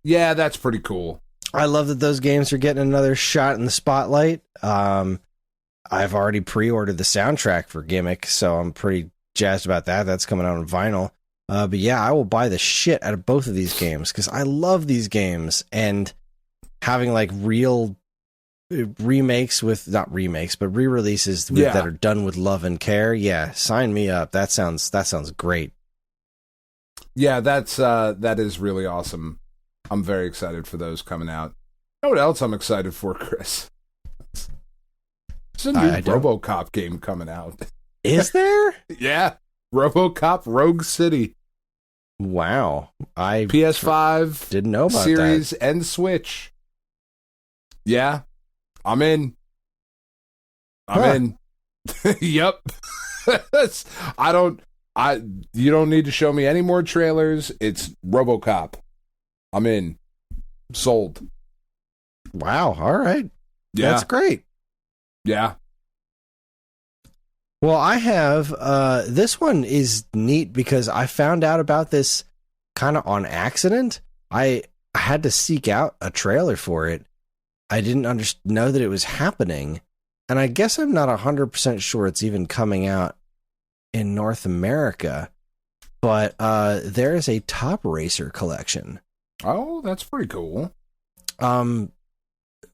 Yeah, that's pretty cool. I love that those games are getting another shot in the spotlight. I've already pre-ordered the soundtrack for Gimmick, so I'm pretty jazzed about that. That's coming out on vinyl. But yeah, I will buy the shit out of both of these games because I love these games, and having like real remakes with, not remakes, but re-releases that are done with love and care. Yeah, sign me up. That sounds great. Yeah, that is really awesome. I'm very excited for those coming out. You know what else I'm excited for, Chris? There's a new RoboCop game coming out. Is there? Yeah. RoboCop Rogue City. Wow. I PS5 didn't know about Series that. And Switch. Yeah. I'm in. Yep. You don't need to show me any more trailers. It's RoboCop. I'm in. Sold. Wow. All right. Yeah. That's great. Yeah. Well, I have, this one is neat because I found out about this kind of on accident. I had to seek out a trailer for it. I didn't know that it was happening. And I guess I'm not 100% sure it's even coming out in North America. But there is a Top Racer collection. Oh, that's pretty cool.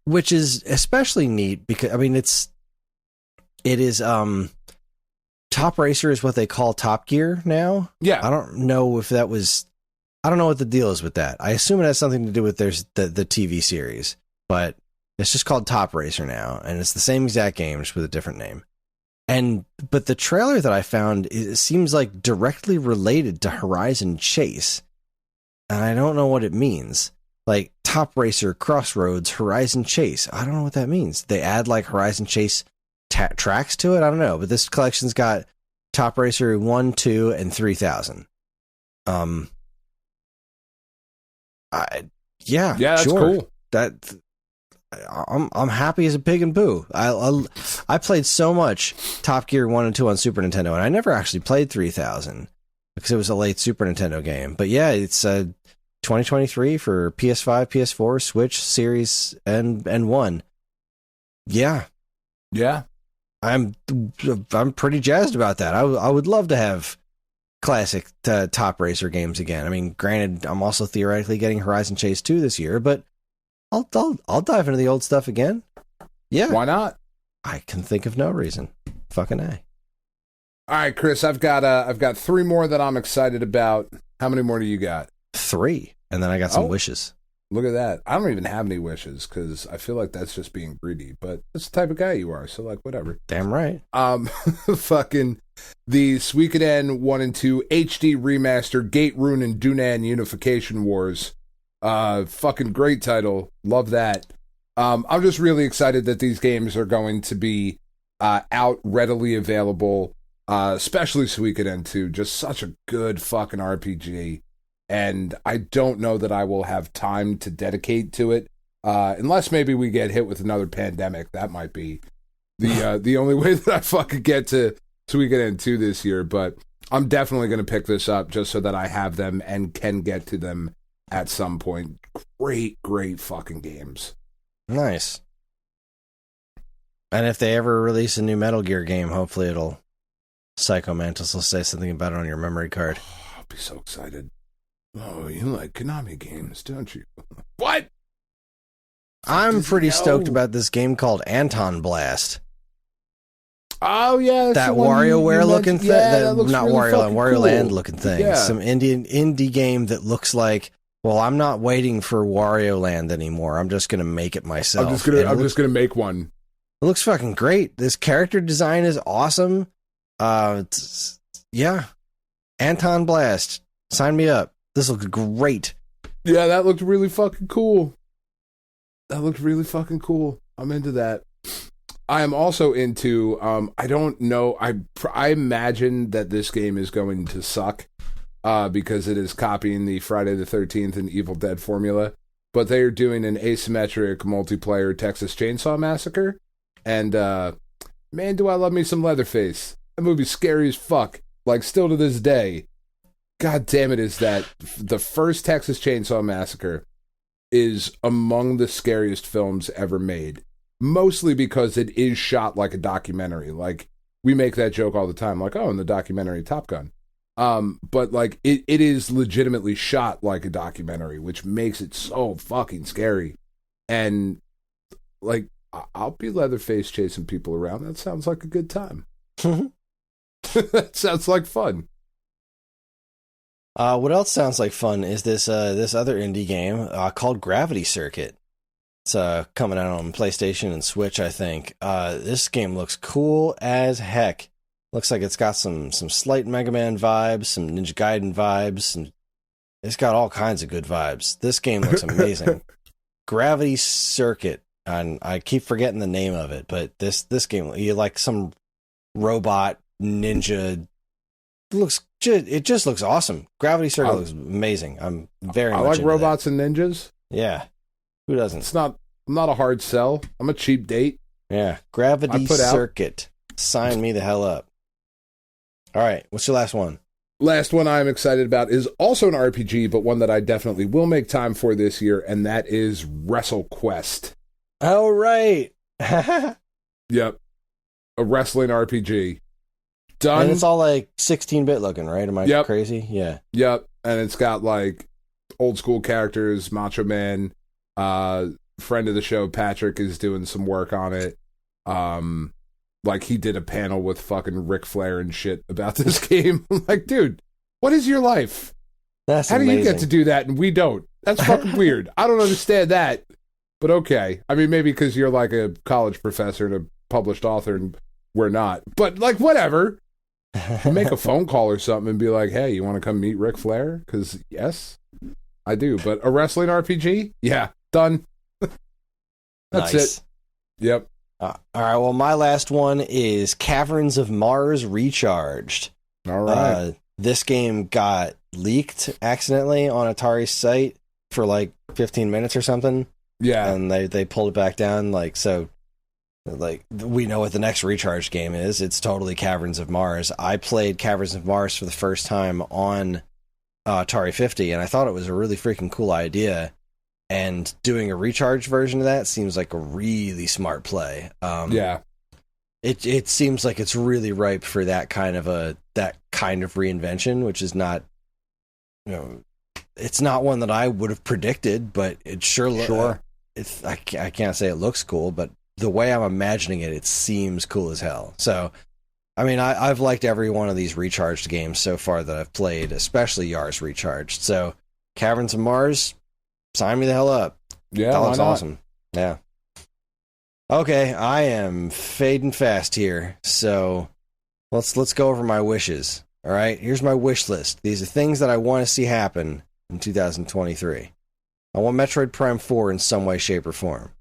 which is especially neat because I mean it is Top Racer is what they call Top Gear now. Yeah. I don't know if that was, I don't know what the deal is with that. I assume it has something to do with the TV series, but it's just called Top Racer now, and it's the same exact game, just with a different name. But the trailer that I found, it seems like directly related to Horizon Chase, and I don't know what it means. Like Top Racer, Crossroads, Horizon Chase. I don't know what that means. They add like Horizon Chase tracks to it. I don't know, but this collection's got Top Racer 1, 2, and 3000. Yeah, that's sure. cool. I'm happy as a pig and poo. I played so much Top Gear 1 and 2 on Super Nintendo, and I never actually played 3000 because it was a late Super Nintendo game. But yeah, it's 2023 for PS5, PS4, Switch, Series, and One. Yeah. I'm pretty jazzed about that. I would love to have classic Top Racer games again. I mean, granted, I'm also theoretically getting Horizon Chase 2 this year, but I'll dive into the old stuff again. Yeah. Why not? I can think of no reason. Fucking A. All right, Chris, I've got 3 more that I'm excited about. How many more do you got? 3. And then I got some wishes. Look at that. I don't even have any wishes because I feel like that's just being greedy, but that's the type of guy you are. So like, whatever. Damn right. Fucking the Suikoden 1 and 2 HD remaster, Gate Rune and Dunan Unification Wars. Fucking great title. Love that. I'm just really excited that these games are going to be out readily available, especially Suikoden 2. Just such a good fucking RPG. And I don't know that I will have time to dedicate to it, unless maybe we get hit with another pandemic. That might be the only way that I fucking get to Suikoden 2 this year. But I'm definitely going to pick this up just so that I have them and can get to them at some point. Great fucking games. Nice. And if they ever release a new Metal Gear game, hopefully Psycho Mantis will say something about it on your memory card. I'll be so excited. Oh, you like Konami games, don't you? What? I'm pretty stoked about this game called Anton Blast. Oh, yeah. That WarioWare looking thing. Yeah, not really Wario Land cool. looking thing. Yeah. Some indie game that looks like, well, I'm not waiting for Wario Land anymore. I'm just going to make it myself. I'm just gonna make one. It looks fucking great. This character design is awesome. Yeah. Anton Blast. Sign me up. This looks great. Yeah, that looked really fucking cool. I'm into that. I am also into, I don't know, I imagine that this game is going to suck because it is copying the Friday the 13th and Evil Dead formula, but they are doing an asymmetric multiplayer Texas Chainsaw Massacre, and man, do I love me some Leatherface. That movie's scary as fuck, like still to this day. God damn it, is that the first Texas Chainsaw Massacre is among the scariest films ever made. Mostly because it is shot like a documentary. Like, we make that joke all the time. Like, oh, in the documentary Top Gun. But, like, it is legitimately shot like a documentary, which makes it so fucking scary. And, like, I'll be Leatherface chasing people around. That sounds like a good time. That sounds like fun. What else sounds like fun is this other indie game called Gravity Circuit. It's coming out on PlayStation and Switch, I think. This game looks cool as heck. Looks like it's got some slight Mega Man vibes, some Ninja Gaiden vibes, and it's got all kinds of good vibes. This game looks amazing. Gravity Circuit, and I keep forgetting the name of it, but this game, you like some robot ninja. It just looks awesome. Gravity Circuit looks amazing. I'm very much I like into robots that. and ninjas. Yeah. Who doesn't? I'm not a hard sell. I'm a cheap date. Yeah. Gravity Circuit. Sign me the hell up. All right. What's your last one? Last one I'm excited about is also an RPG, but one that I definitely will make time for this year, and that is WrestleQuest. Oh, right. Yep. A wrestling RPG. Done. And it's all like 16-bit looking, right? Am I crazy? Yeah. Yep. And it's got like old school characters, Macho Man, friend of the show, Patrick, is doing some work on it. Like, he did a panel with fucking Ric Flair and shit about this game. I'm like, dude, what is your life? That's How amazing. do you get to do that and we don't? That's fucking weird. I don't understand that. But okay. I mean, maybe because you're like a college professor and a published author and we're not. But, like, whatever. Make a phone call or something and be like, hey, you want to come meet Ric Flair? Because, yes, I do. But a wrestling RPG? Yeah, done. That's Nice. it. Yep. All right. Well, my last one is Caverns of Mars Recharged. All right. This game got leaked accidentally on Atari's site for like 15 minutes or something. Yeah. And they pulled it back down. Like, so, like, we know what the next Recharged game is. It's totally Caverns of Mars. I played Caverns of Mars for the first time on Atari 50, and I thought it was a really freaking cool idea. And doing a recharge version of that seems like a really smart play. Yeah. It seems like it's really ripe for that kind of reinvention, which is not, it's not one that I would have predicted, but it sure. I can't say it looks cool, but the way I'm imagining it, it seems cool as hell. So, I mean, I've liked every one of these recharged games so far that I've played, especially Yars Recharged. So, Caverns of Mars, sign me the hell up. Yeah, That looks why not? awesome. Yeah. Okay, I am fading fast here, so let's go over my wishes. All right, here's my wish list. These are things that I want to see happen in 2023. I want Metroid Prime 4 in some way, shape, or form.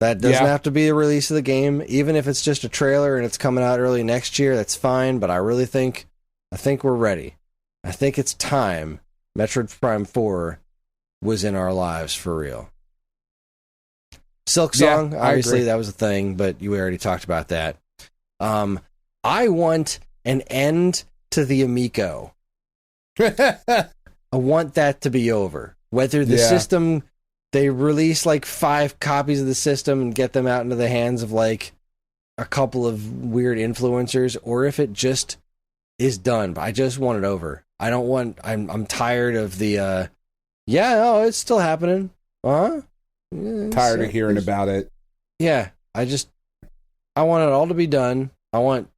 That doesn't have to be a release of the game, even if it's just a trailer and it's coming out early next year. That's fine, but I think we're ready. I think it's time Metroid Prime 4 was in our lives for real. Silk Song, Yeah, I obviously agree. that was a thing, but you already talked about that. I want an end to the Amico. I want that to be over. Whether the system, they release like 5 copies of the system and get them out into the hands of like a couple of weird influencers, or if it just is done. But I just want it over. I don't want, I'm tired of the, it's still happening. Tired of hearing about it. Yeah, I want it all to be done. I want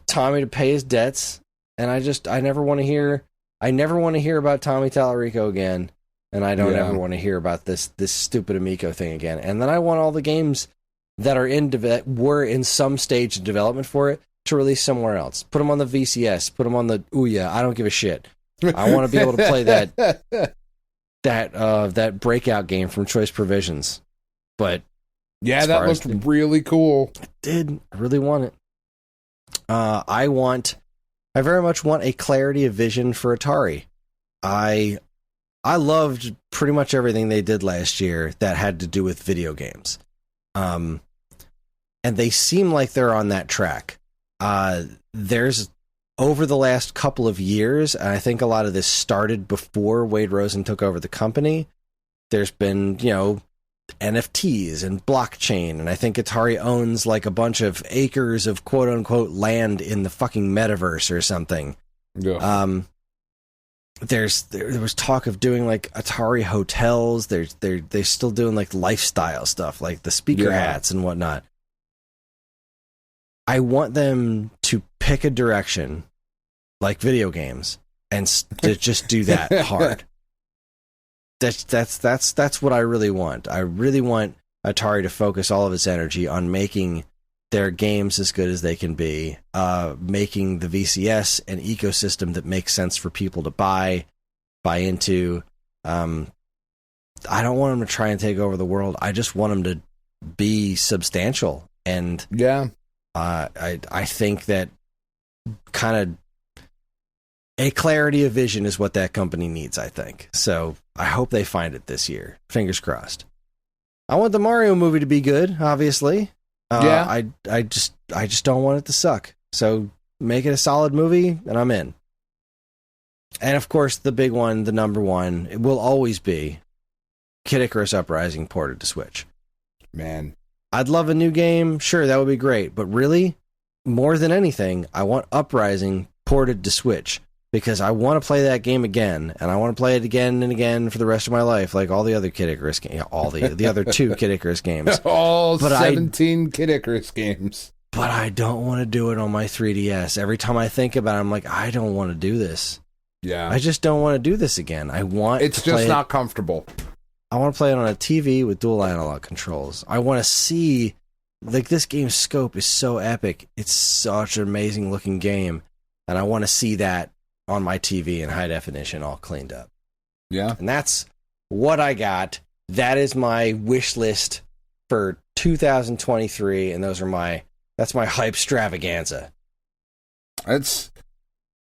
Tommy to pay his debts, and I never want to hear about Tommy Tallarico again, and I don't ever want to hear about this stupid Amico thing again. And then I want all the games that are were in some stage of development for it to release somewhere else. Put them on the VCS, put them on the Ouya. I don't give a shit. I want to be able to play that breakout game from Choice Provisions. But yeah, as that far as looked really cool. I really want it. I very much want a clarity of vision for Atari. I loved pretty much everything they did last year that had to do with video games. And they seem like they're on that track. There's over the last couple of years, and I think a lot of this started before Wade Rosen took over the company. There's been, NFTs and blockchain, and I think Atari owns like a bunch of acres of quote unquote land in the fucking metaverse or something. Yeah. There was talk of doing like Atari hotels. They're still doing like lifestyle stuff, like the speaker hats and whatnot. I want them to pick a direction, like video games, and to just do that hard. That's what I really want. I really want Atari to focus all of its energy on making their games as good as they can be, making the VCS an ecosystem that makes sense for people to buy into. I don't want them to try and take over the world. I just want them to be substantial. And I think that kind of a clarity of vision is what that company needs, I think. So I hope they find it this year. Fingers crossed. I want the Mario movie to be good, obviously. I just don't want it to suck. So make it a solid movie, and I'm in. And of course, the big one, the number one, it will always be Kid Icarus Uprising ported to Switch. Man. I'd love a new game. Sure, that would be great. But really, more than anything, I want Uprising ported to Switch. because I want to play that game again, and I want to play it again and again for the rest of my life, like all the other Kid Icarus games, all the other 2 Kid Icarus games. All 17 Kid Icarus games. But I don't want to do it on my 3DS. Every time I think about it, I'm like, I don't want to do this. Yeah. I just don't want to do this again. It's just not comfortable. I want to play it on a TV with dual analog controls. I want to see, like, this game's scope is so epic. It's such an amazing looking game. And I want to see that on my TV in high definition, all cleaned up. Yeah. And that's what I got. That is my wish list for 2023. And that's my Hypestravaganza.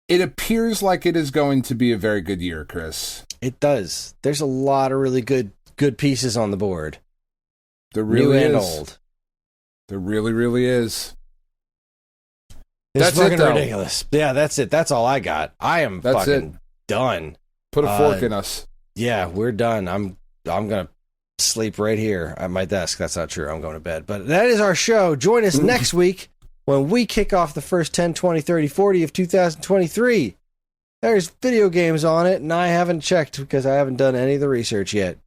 It appears like it is going to be a very good year, Kris. It does. There's a lot of really good pieces on the board. There really New and is. old. There really, really is. It's That's fucking it, ridiculous. Yeah, that's it. That's all I got. I am fucking done. Put a fork in us. Yeah, we're done. I'm gonna sleep right here at my desk. That's not true. I'm going to bed. But that is our show. Join us next week when we kick off the first 10, 20, 30, 40 of 2023. There's video games on it, and I haven't checked because I haven't done any of the research yet.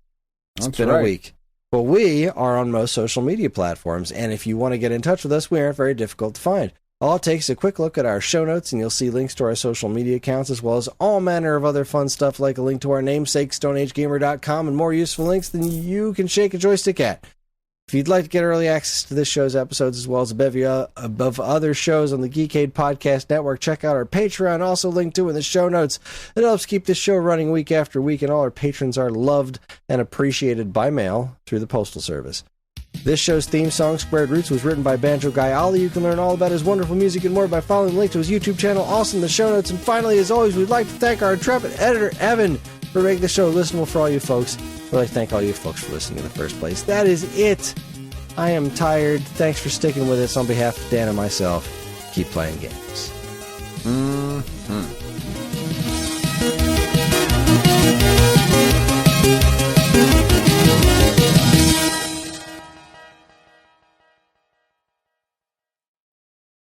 It's been a week. But we are on most social media platforms, and if you want to get in touch with us, we aren't very difficult to find. All it takes is a quick look at our show notes, and you'll see links to our social media accounts, as well as all manner of other fun stuff, like a link to our namesake, StoneAgeGamer.com, and more useful links than you can shake a joystick at. If you'd like to get early access to this show's episodes, as well as a bevy of other shows on the Geekade Podcast Network, check out our Patreon, also linked to in the show notes. It helps keep this show running week after week, and all our patrons are loved and appreciated by mail through the Postal Service. This show's theme song, Squared Roots, was written by Banjo Guy Ali. You can learn all about his wonderful music and more by following the link to his YouTube channel, also in the show notes. And finally, as always, we'd like to thank our intrepid editor, Evan, for making the show listenable for all you folks. We'd like to thank all you folks for listening in the first place. That is it. I am tired. Thanks for sticking with us. On behalf of Dan and myself, keep playing games.